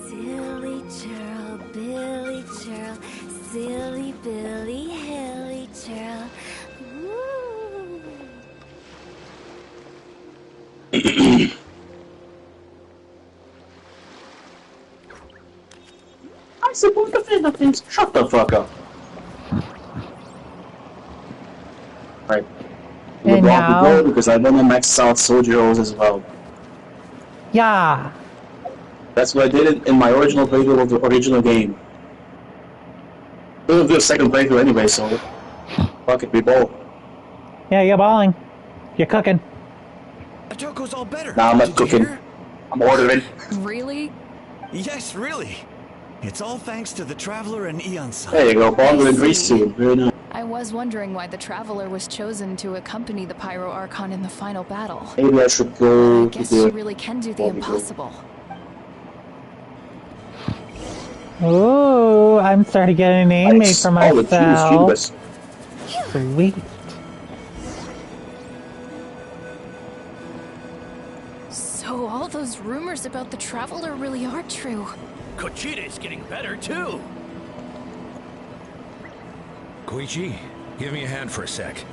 Silly churl, Billy churl, silly Billy, hilly churl. Woo.
I suppose the Philippines. Shut the fuck up. Right.
And
We're
now-
to go because I want to max out Soldier Rose as well.
Yeah.
That's what I did in my original playthrough of the original game. We'll do a second playthrough anyway, so fuck it, we bowl.
Yeah, you're balling. You're cooking.
Otoko's all better.
Nah, I'm not
Did you
cooking.
hear?
I'm ordering.
Really?
Yes, really. It's all thanks to the Traveler and Eon-san.
There you go, bond with Grease too. Very nice.
I was wondering why the Traveler was chosen to accompany the Pyro Archon in the final battle.
Maybe I should go
I
to
guess she
the...
really can do the impossible.
Ooh, I'm starting to get a name made for myself. Sweet.
So all those rumors about the Traveler really are true.
Kochida's getting better too.
Koichi, give me a hand for a sec.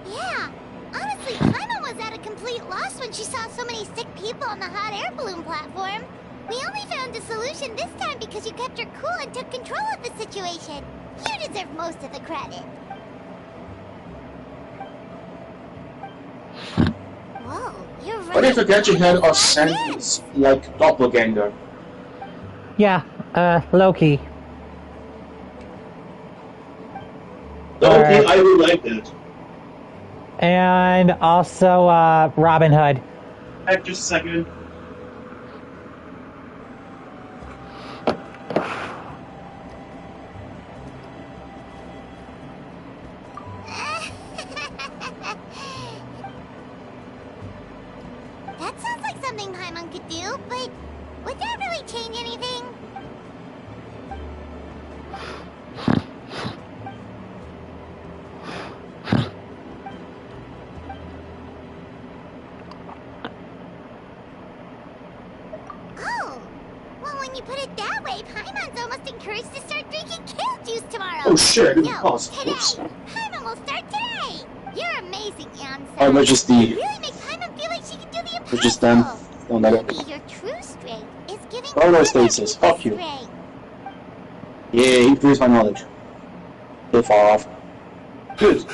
Yeah, honestly, Paimon was at a complete loss when she saw so many sick people on the hot air balloon platform. We only found a solution this time because you kept her cool and took control of the situation. You deserve most of the credit. Whoa, you're right.
What if the Genshin had a sentence like doppelganger?
Yeah, Loki.
Okay, I would like that.
And also, Robin Hood.
Just a second.
That sounds like something Paimon could do, but would that really change anything? Oh, well, when you put it that way, Paimon's almost encouraged to start drinking kale juice tomorrow.
Oh shit,
No,
pause.
today.
Oops.
Paimon will start today. You're amazing, Eon.
Oh, Majesty.
You really make Paimon feel like she can do the impossible.
Just done. Oh, no,
Maybe your true strength is giving
Oh, no,
other
stasis.
people
Fuck you.
strength.
Yeah, increase my knowledge. Too far off. Good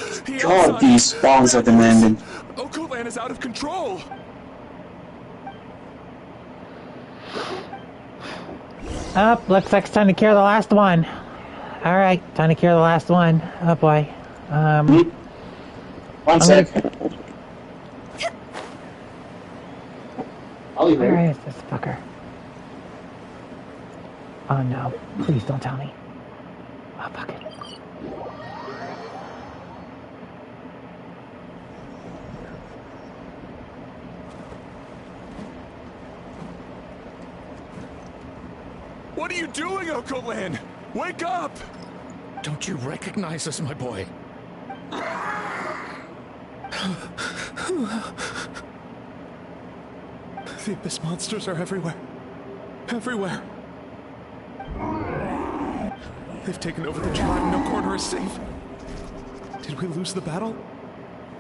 God, these spawns are demanding.
Okoland is out of control.
Up, looks like it's time to cure the last one. Alright, time to cure the last one. Oh boy.
One sec. I'll leave
Where
there.
is this fucker? Oh no, please don't tell me. Oh, fuck it.
What are you doing, Okolan? Wake up!
Don't you recognize us, my boy?
The Abyss monsters are everywhere. Everywhere. They've taken over the tribe. No corner is safe. Did we lose the battle?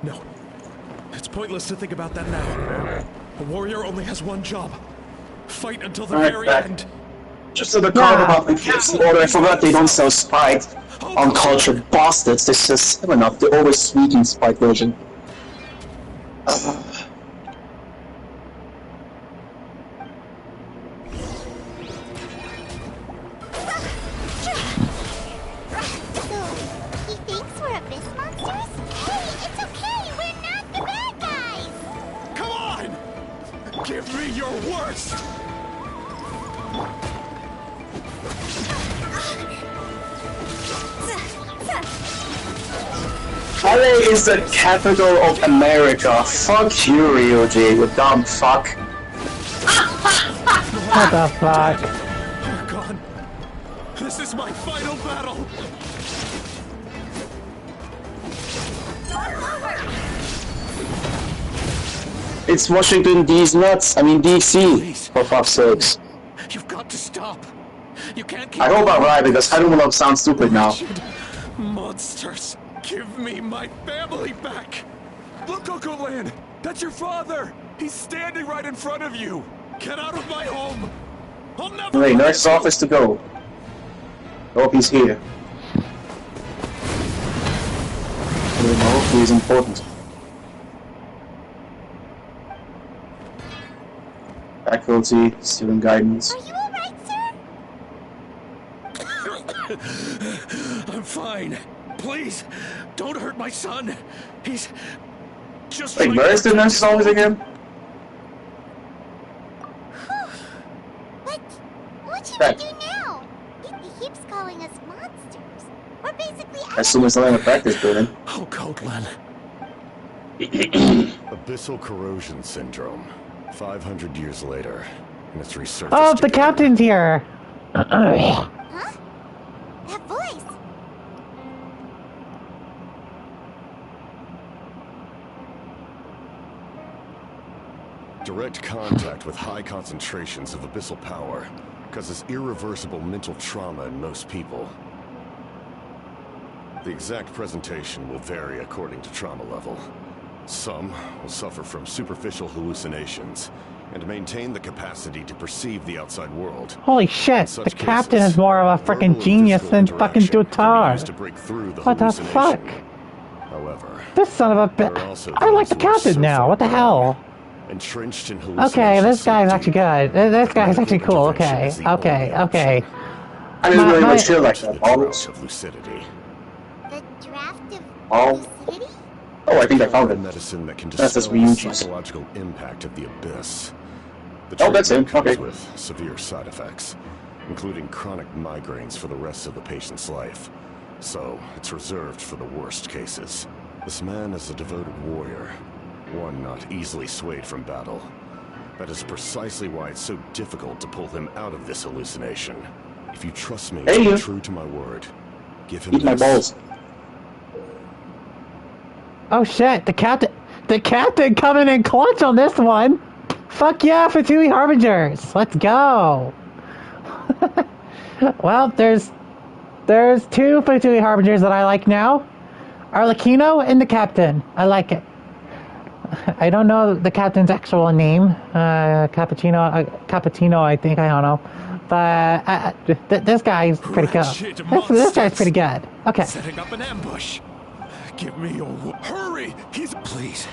No. It's pointless to think about that now. A warrior only has one job. Fight until the very end.
Just so the card about the kids order, I forgot they don't sell Spite. Uncultured bastards, this is 7-Up, the always sweetened Spite version. LA is the capital of America. Fuck you, Ryoji, you dumb fuck.
What the fuck?
We're gone. This is my final battle.
It's Washington D's nuts. I mean DC, for fuck's sakes.
You've got to stop. You can't keep.
I hope I'm right because I don't want to sound stupid now.
Monsters, give me my family back. Look, Okolan, that's your father. He's standing right in front of you. Get out of my home. I'll never.
Wait, nurse's office to go. Oh, he's here. No, he's important. Faculty, student guidance.
Are you alright, sir?
I'm fine. Please, don't hurt my son. He's just.
Wait, where is the nurse's office again?
What should we do now? He keeps calling us monsters. We're basically
I assume it's not in the practice building.
Oh, Natlan.
Abyssal corrosion syndrome. 500 years later, and it's resurfaced.
Oh, the captain's here!
Huh? That voice!
Direct contact with high concentrations of abyssal power causes irreversible mental trauma in most people. The exact presentation will vary according to trauma level. Some will suffer from superficial hallucinations and maintain the capacity to perceive the outside world.
Holy shit, the captain is more of a freaking genius than fucking Dutar. What the fuck?
However,
this son of a bitch. I like the captain now, what the hell?
Entrenched in
okay, this guy's actually good. This guy's actually cool, okay. Okay.
I didn't really much feel like that.
Of lucidity.
The draft
of
lucidity?
Oh, I think I found it.
Medicine that can
that's
dispel the psychological impact of the abyss. The
that's him.
comes
Okay.
with severe side effects, including chronic migraines for the rest of the patient's life. So, it's reserved for the worst cases. This man is a devoted warrior, one not easily swayed from battle. That is precisely why it's so difficult to pull him out of this hallucination. If you trust me to be true to my word, give him
Eat my balls.
Oh shit, the captain coming in clutch on this one. Fuck yeah, Fatui Harbingers. Let's go. Well, there's two Fatui Harbingers that I like now. Arlecchino and the captain. I like it. I don't know the captain's actual name. Cappuccino, I think. I don't know. But this guy's pretty cool. This guy's pretty good. Okay.
Setting up an ambush. Give me your hurry!
Please,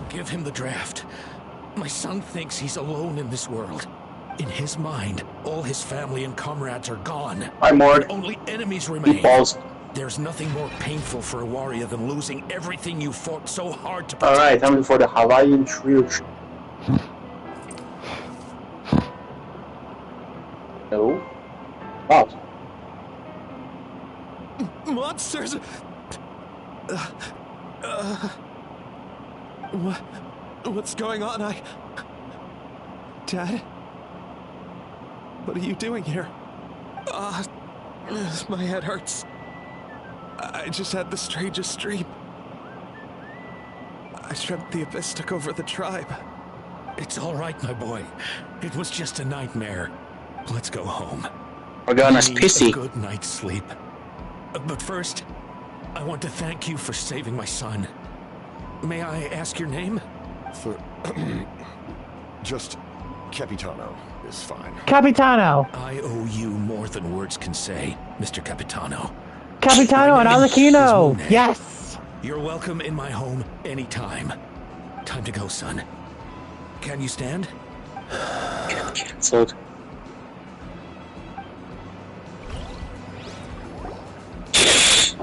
give him the draft. My son thinks he's alone in this world. In his mind, all his family and comrades are gone.
I'm Mord.
Only enemies remain.
Balls.
There's nothing more painful for a warrior than losing everything you fought so hard to protect.
Alright, time for the Hawaiian Trio. No. Wow.
Monsters! What's going on? Dad? What are you doing here? My head hurts. I just had the strangest dream. I dreamt the Abyss took over the tribe.
It's all right, my boy. It was just a nightmare. Let's go home.
Organa's
I need
pissy.
a good night's sleep. But first, I want to thank you for saving my son. May I ask your name?
Just Capitano is fine.
Capitano.
I owe you more than words can say, Mr. Capitano.
Capitano and Arlecchino. Yes.
You're welcome in my home anytime. Time to go, son. Can you stand?
Cancelled.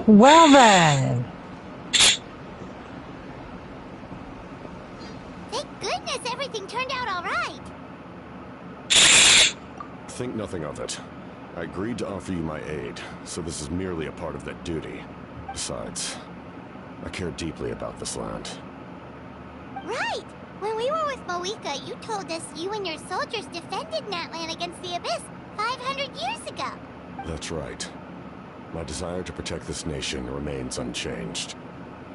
Well then.
Thank goodness everything turned out all right.
Think nothing of it. I agreed to offer you my aid, so this is merely a part of that duty. Besides, I care deeply about this land.
Right! When we were with Moika, you told us you and your soldiers defended Natlan against the Abyss 500 years ago.
That's right. My desire to protect this nation remains unchanged.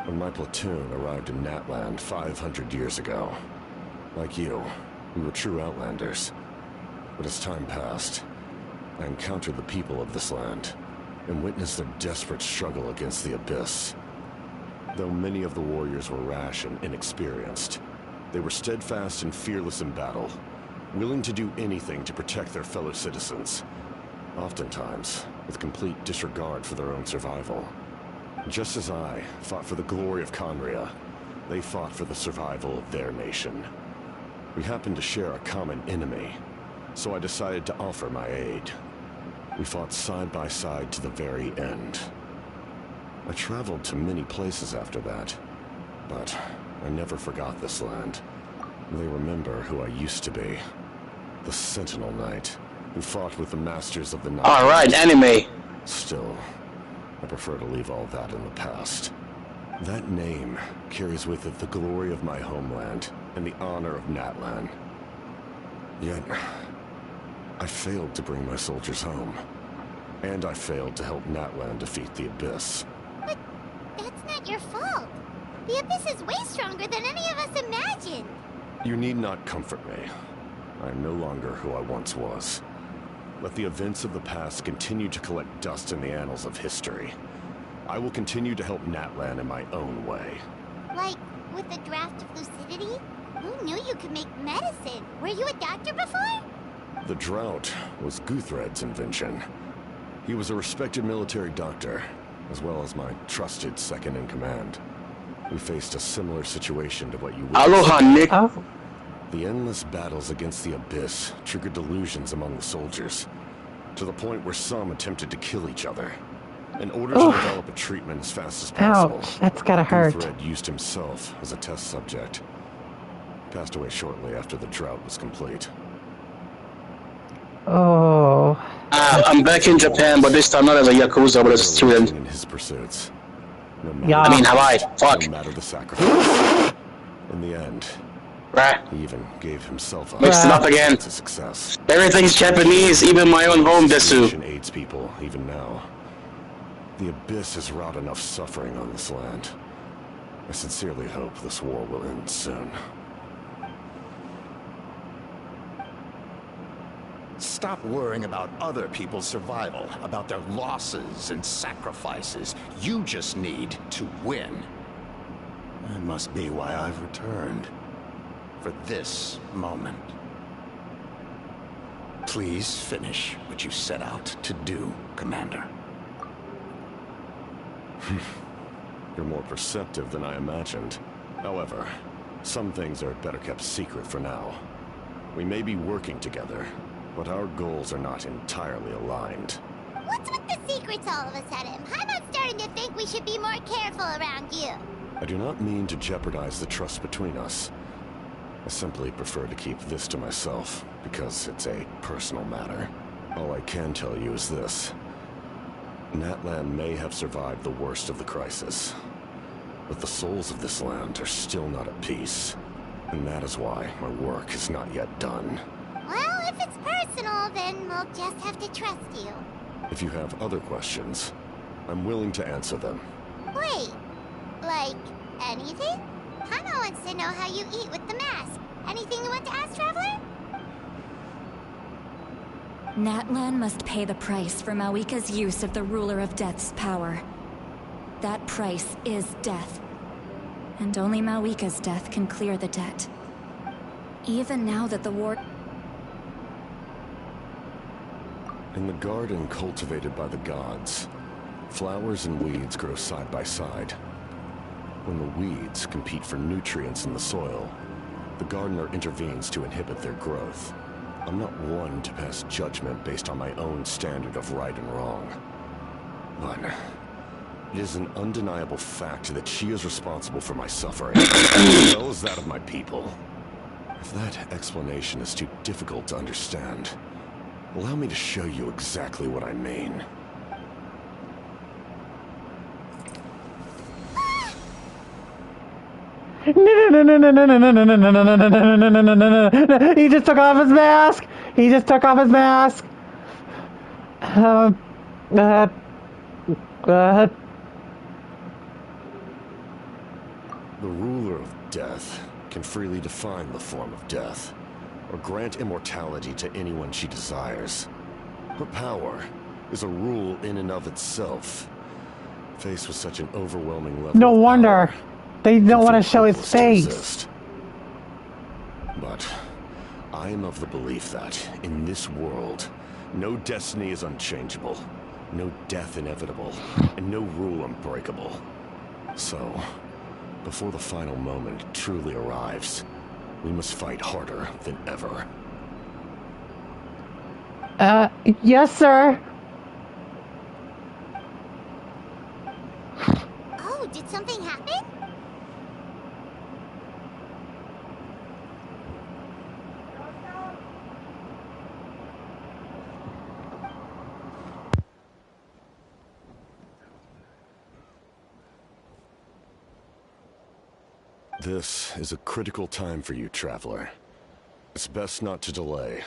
When my platoon arrived in Natlan 500 years ago, like you, we were true outlanders. But as time passed, I encountered the people of this land and witnessed their desperate struggle against the Abyss. Though many of the warriors were rash and inexperienced, they were steadfast and fearless in battle, willing to do anything to protect their fellow citizens, oftentimes with complete disregard for their own survival. Just as I fought for the glory of Conria, they fought for the survival of their nation. We happened to share a common enemy, so I decided to offer my aid. We fought side by side to the very end. I traveled to many places after that, but I never forgot this land. They remember who I used to be. The Sentinel Knight, who fought with the Masters of the Night.
Alright, anime.
Still, I prefer to leave all that in the past. That name carries with it the glory of my homeland and the honor of Natlan. Yet, I failed to bring my soldiers home. And I failed to help Natlan defeat the Abyss.
But that's not your fault. The Abyss is way stronger than any of us imagined.
You need not comfort me. I am no longer who I once was. Let the events of the past continue to collect dust in the annals of history. I will continue to help Natlan in my own way.
Like, with the draft of lucidity? Who knew you could make medicine? Were you a doctor before?
The drought was Guthred's invention. He was a respected military doctor, as well as my trusted second-in-command. We faced a similar situation to what you witnessed.
Aloha, Nick.
The endless battles against the Abyss triggered delusions among the soldiers, to the point where some attempted to kill each other. In order to develop a treatment as fast as possible,
Ouch, that's gotta hurt.
Guthred used himself as a test subject. Passed away shortly after the drought was complete.
Oh.
I'm back in Japan, but this time not as a Yakuza, but as a student.
In his pursuits.
Yeah.
I mean, Hawaii. Fuck.
No matter the sacrifice. In the end,
Right.
he even gave himself up.
Mixed it up again.
To success.
Everything's Japanese, even my own home, Desu.
Nation aids people, even now. The Abyss has wrought enough suffering on this land. I sincerely hope this war will end soon.
Stop worrying about other people's survival, about their losses and sacrifices. You just need to win. That must be why I've returned. For this moment. Please finish what you set out to do, Commander.
You're more perceptive than I imagined. However, some things are better kept secret for now. We may be working together, but our goals are not entirely aligned.
What's with the secrets all of a sudden? I'm starting to think we should be more careful around you.
I do not mean to jeopardize the trust between us. I simply prefer to keep this to myself, because it's a personal matter. All I can tell you is this. Natlan may have survived the worst of the crisis, but the souls of this land are still not at peace. And that is why my work is not yet done.
Well, if it's personal, then we'll just have to trust you.
If you have other questions, I'm willing to answer them.
Wait, like anything? Hana wants to know how you eat with the mask. Anything you want to ask, Traveler?
Natlan must pay the price for Mawika's use of the Ruler of Death's power. That price is death. And only Mawika's death can clear the debt. Even now that the war...
In the garden cultivated by the gods, flowers and weeds grow side by side. When the weeds compete for nutrients in the soil, the gardener intervenes to inhibit their growth. I'm not one to pass judgment based on my own standard of right and wrong. But it is an undeniable fact that she is responsible for my suffering, as well as that of my people. If that explanation is too difficult to understand, allow me to show you exactly what I mean.
No. He just took off his mask. He just took off his mask.
The ruler of death can freely define the form of death, or grant immortality to anyone she desires. Her power is a rule in and of itself. Faced with such an overwhelming level
No
of
wonder.
power,
They don't want to
it's
show his
hopeless to
face.
resist. But I am of the belief that, in this world, no destiny is unchangeable, no death inevitable, and no rule unbreakable. So, before the final moment truly arrives, we must fight harder than ever.
Yes, sir.
Oh, did something happen?
This is a critical time for you, Traveler. It's best not to delay,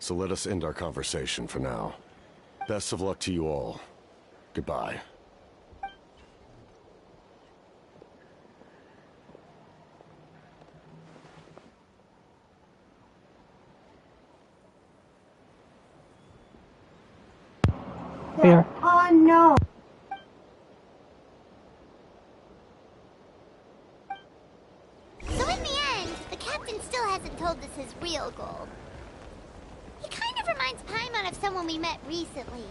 so let us end our conversation for now. Best of luck to you all. Goodbye.
Here.
Oh no! So in the end, the captain still hasn't told us his real goal. He kind of reminds Paimon of someone we met recently.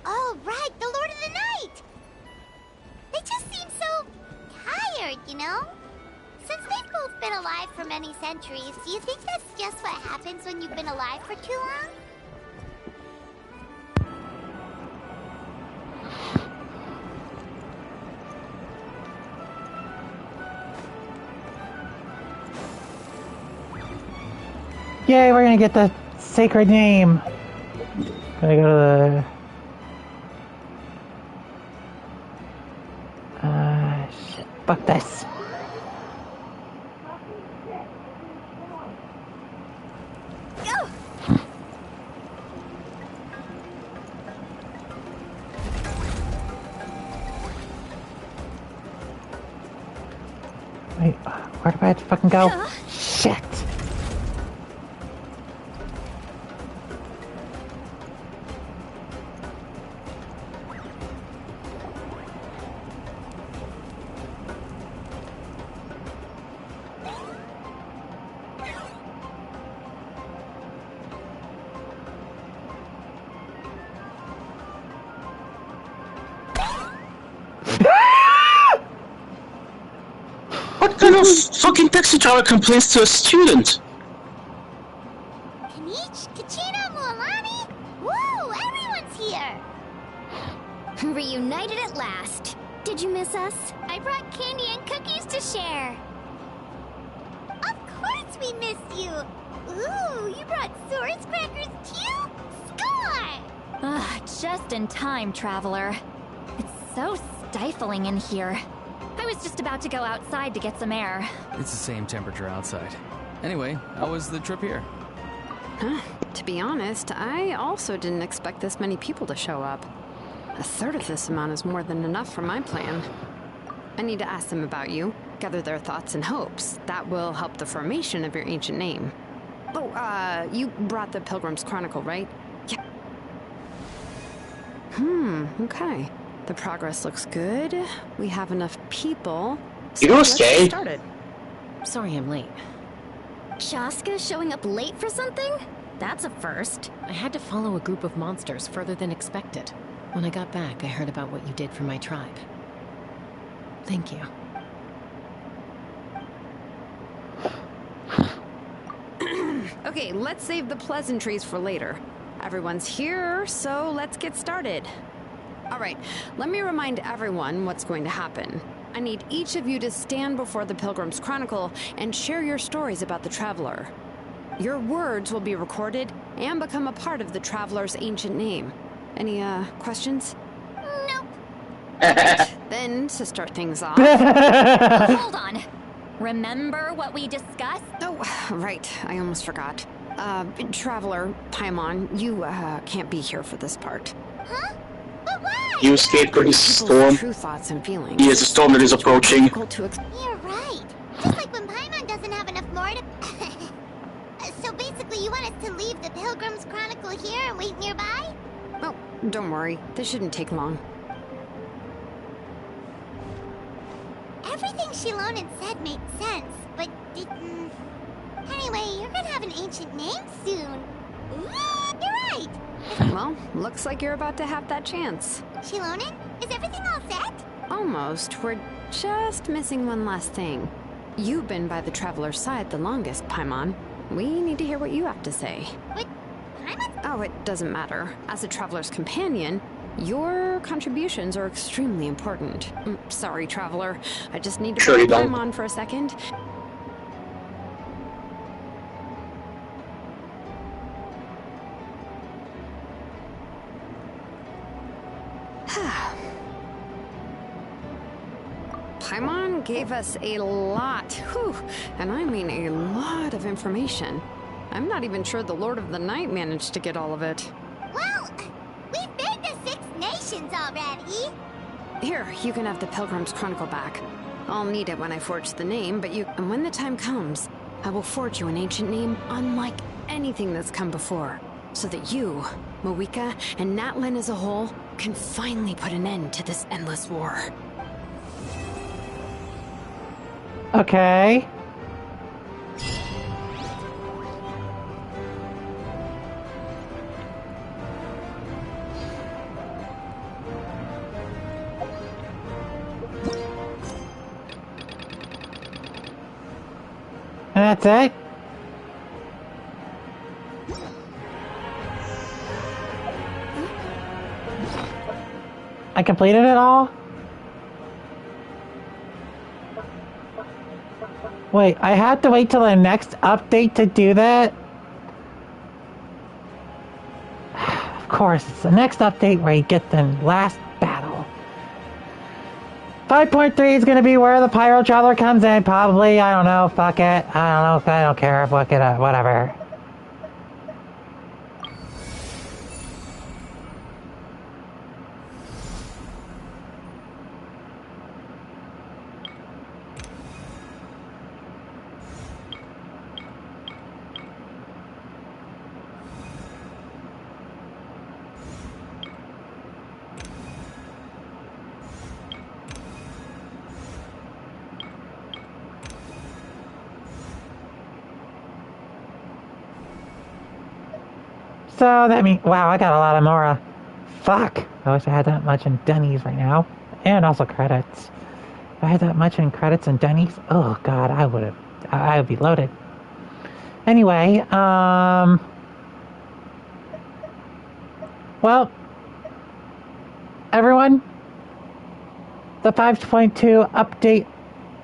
Oh, right, the Lord of the Night! They just seem so tired, you know? Since they've both been alive for many centuries, do you think that's just what happens when you've been alive for too long?
Yay, we're gonna get the sacred name. Gonna go to the... shit. Fuck this.
Go!
Wait, where do I have to fucking go? Shit.
What kind of fucking taxi driver complains to a student?
Kanich, Kachina, Mualani? Woo, everyone's here!
Reunited at last. Did you miss us?
I brought candy and cookies to share. Of course we missed you. Ooh, you brought Source crackers too? Score!
Just in time, Traveler. It's so stifling in here. I was just about to go outside to get some air.
It's the same temperature outside. Anyway, how was the trip here?
Huh. To be honest, I also didn't expect this many people to show up. A third of this amount is more than enough for my plan. I need to ask them about you, gather their thoughts and hopes. That will help the formation of your ancient name. Oh, you brought the Pilgrim's Chronicle, right? Yeah. Okay. The progress looks good. We have enough people. So let's get started. Sorry I'm late.
Chaska showing up late for something? That's a first.
I had to follow a group of monsters further than expected. When I got back, I heard about what you did for my tribe. Thank you. Okay, let's save the pleasantries for later. Everyone's here, so let's get started. All right, let me remind everyone what's going to happen. I need each of you to stand before the Pilgrim's Chronicle and share your stories about the Traveler. Your words will be recorded and become a part of the Traveler's ancient name. Any, questions?
Nope.
Then, to start things off...
Hold on. Remember what we discussed?
Oh, right. I almost forgot. Traveler, Paimon, you, can't be here for this part.
Huh? But why?
You escaped from the storm.
True thoughts and feelings.
Yes, the storm that is approaching.
You're right. Just like when Paimon doesn't have enough more to... So basically you want us to leave the Pilgrim's Chronicle here and wait nearby?
Oh, don't worry. This shouldn't take long.
Everything Shilonen said made sense, but didn't... Anyway, you're gonna have an ancient name soon. Ooh, you're right!
Well, looks like you're about to have that chance.
Shilonen, is everything all set?
Almost. We're just missing one last thing. You've been by the Traveler's side the longest, Paimon. We need to hear what you have to say.
What? Paimon?
Oh, it doesn't matter. As a Traveler's companion, your contributions are extremely important. Sorry, Traveler. I just need to put Paimon for a second. Paimon gave us a lot, and I mean a lot of information. I'm not even sure the Lord of the Night managed to get all of it.
Well, we've been to 6 nations already.
Here, you can have the Pilgrim's Chronicle back. I'll need it when I forge the name, and when the time comes, I will forge you an ancient name unlike anything that's come before, so that you, Moika, and Natlan as a whole can finally put an end to this endless war.
Okay. And that's it? I completed it all? Wait, I have to wait till the next update to do that? Of course, it's the next update where you get the last battle. 5.3 is going to be where the Pyro Traveler comes in, probably. I don't know, fuck it. I don't know, I don't care, fuck it, whatever. So that means, wow, I got a lot of more, fuck. I wish I had that much in Denny's right now. And also credits. If I had that much in credits and Denny's, oh god, I would be loaded. Anyway, well, everyone, the 5.2 update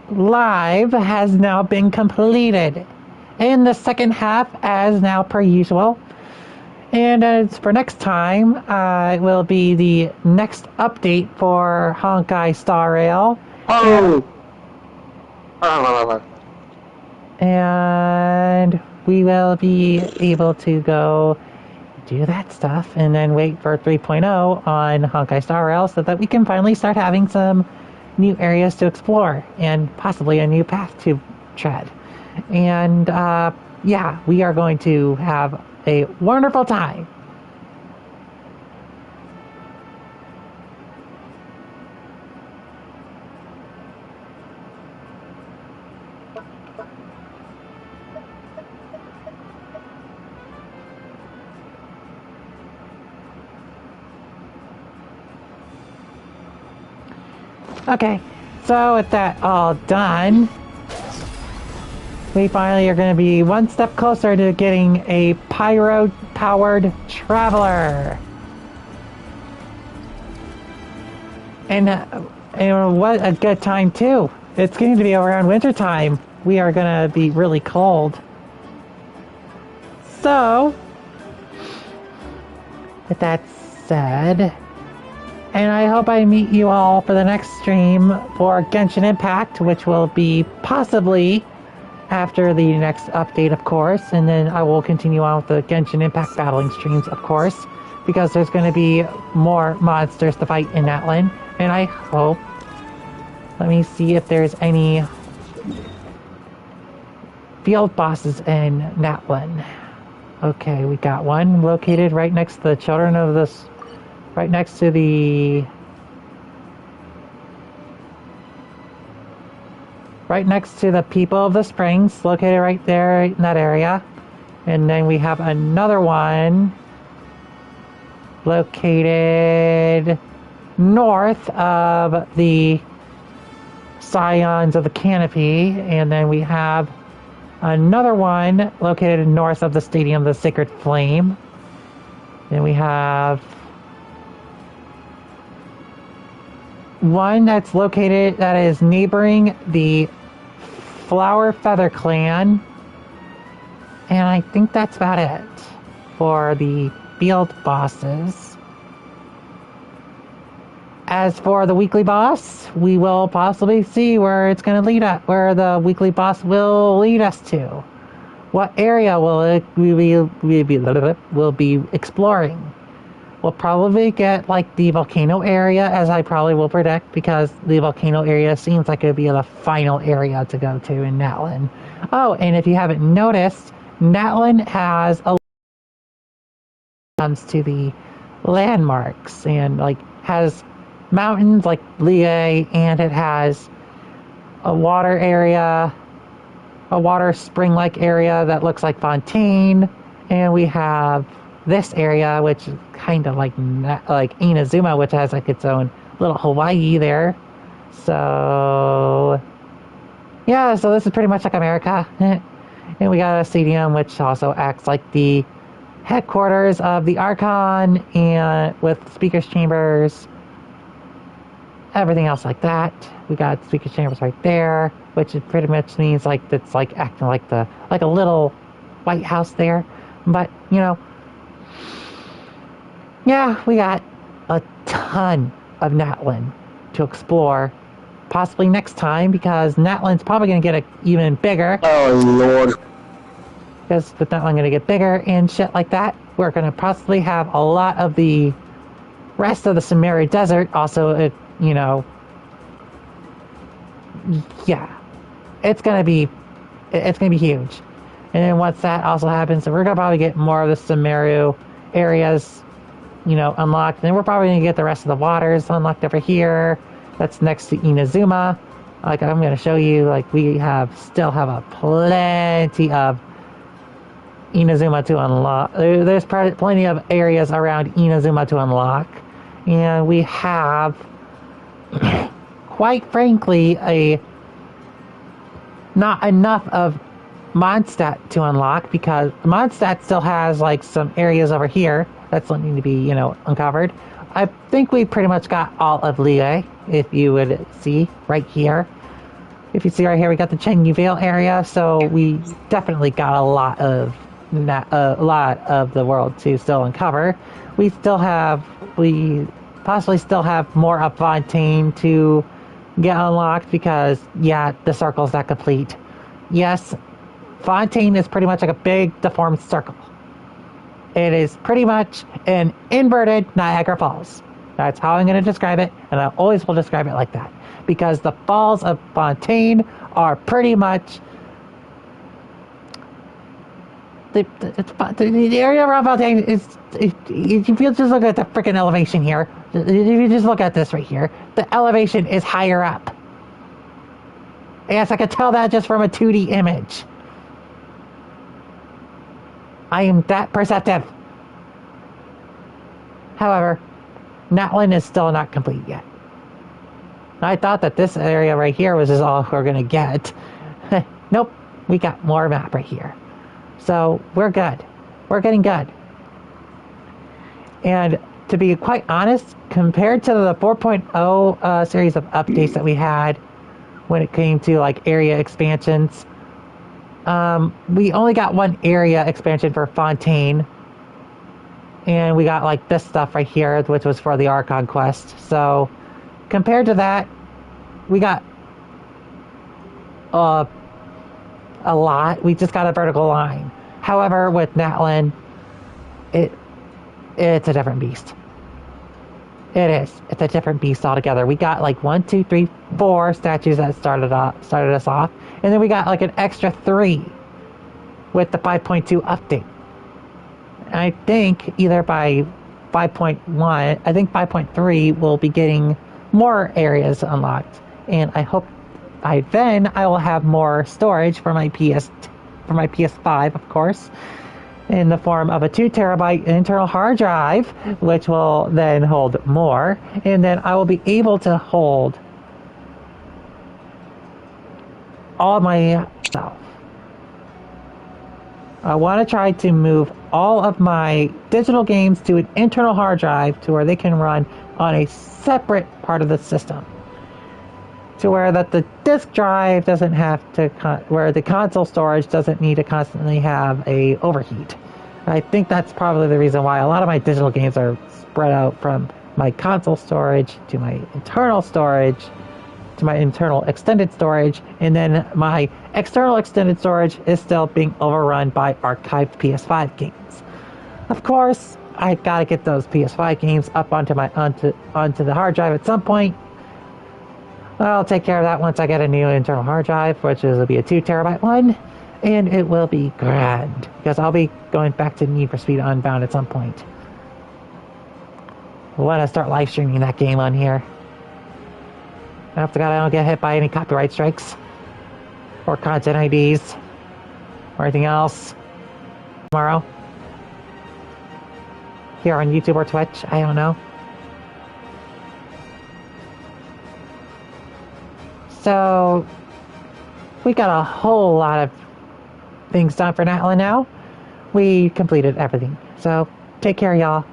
live has now been completed. In the second half, as now per usual, And as for next time, it will be the next update for Honkai Star Rail.
Oh!
And we will be able to go do that stuff and then wait for 3.0 on Honkai Star Rail so that we can finally start having some new areas to explore and possibly a new path to tread. And yeah, we are going to have a wonderful time. Okay, so with that all done, we finally are going to be one step closer to getting a pyro-powered traveler. And what a good time too. It's going to be around winter time. We are going to be really cold. So, with that said, and I hope I meet you all for the next stream for Genshin Impact, which will be possibly after the next update, of course, and then I will continue on with the Genshin Impact battling streams, of course, because there's going to be more monsters to fight in Natlan, and I hope... Let me see if there's any field bosses in Natlan. Okay, we got one located right next to the children of this... Right next to the... Right next to the People of the Springs, located right there in that area. And then we have another one located north of the Scions of the Canopy. And then we have another one located north of the Stadium of the Sacred Flame. Then we have one that's located, that is neighboring the Flower Feather Clan. And I think that's about it for the field bosses. As for the weekly boss, we will possibly see where it's going to lead us, where the weekly boss will lead us to. What area will we'll be exploring? We'll probably get like the volcano area, as I probably will predict, because the volcano area seems like it would be the final area to go to in Natlan. Oh, and if you haven't noticed, Natlan has a comes to the landmarks and like has mountains like Lie, and it has a water area, a water spring-like area that looks like Fontaine, and we have this area, which is kind of like Inazuma, which has like its own little Hawaii there. So yeah, so this is pretty much like America. And we got a stadium which also acts like the headquarters of the Archon, and with speakers chambers, everything else like that. We got speaker chambers right there, which it pretty much means like it's like acting like a little White House there. But you know, yeah, we got a ton of Natlan to explore, possibly next time, because Natlan's probably going to get even bigger.
Oh lord.
Because with Natlan going to get bigger and shit like that, we're going to possibly have a lot of the rest of the Sumeru Desert also, you know, yeah, it's going to be huge. And then once that also happens, so we're going to probably get more of the Sumeru areas, you know, unlocked. And then we're probably going to get the rest of the waters unlocked over here. That's next to Inazuma. Like, I'm going to show you, like, we still have a plenty of Inazuma to unlock. There's plenty of areas around Inazuma to unlock. And we have, quite frankly, not enough of Mondstadt to unlock, because Mondstadt still has like some areas over here that's something to be, you know, uncovered. I think we pretty much got all of Lie, if you would see right here. If you see right here, we got the Chen Yu Vale area, so we definitely got a lot of a lot of the world to still uncover. We possibly still have more of Fontaine to get unlocked because, yeah, the circle's not complete. Yes, Fontaine is pretty much like a big deformed circle. It is pretty much an inverted Niagara Falls. That's how I'm going to describe it, and I always will describe it like that. Because the falls of Fontaine are pretty much... The area around Fontaine is... If you just look at the freaking elevation here, if you just look at this right here, the elevation is higher up. Yes, I can tell that just from a 2D image. I am that perceptive. However, Natlan is still not complete yet. I thought that this area right here was just all we're gonna get. Nope, we got more map right here. So we're good. We're getting good. And to be quite honest, compared to the 4.0 series of updates that we had when it came to like area expansions, we only got one area expansion for Fontaine. And we got like this stuff right here, which was for the Archon quest. So compared to that, we got a lot. We just got a vertical line. However, with Natlan, it's a different beast. It is. It's a different beast altogether. We got like 1, 2, 3, 4 statues that started us off, and then we got like an extra 3 with the 5.2 update. I think either by 5.1, I think 5.3 will be getting more areas unlocked, and I hope by then I will have more storage for my PS5, of course, in the form of a 2 terabyte internal hard drive, which will then hold more, and then I will be able to hold all my stuff. I want to try to move all of my digital games to an internal hard drive to where they can run on a separate part of the system, to where that the disk drive doesn't have to, where the console storage doesn't need to constantly have a overheat. I think that's probably the reason why a lot of my digital games are spread out from my console storage to my internal storage to my internal extended storage, and then my external extended storage is still being overrun by archived PS5 games. Of course, I gotta get those PS5 games up onto the hard drive at some point. I'll take care of that once I get a new internal hard drive, which will be a 2 terabyte one, and it will be grand because I'll be going back to Need for Speed Unbound at some point. I want to start live streaming that game on here. I hope to God I don't get hit by any copyright strikes or content IDs or anything else tomorrow here on YouTube or Twitch. I don't know. So we got a whole lot of things done for Natlan now. We completed everything. So take care, y'all.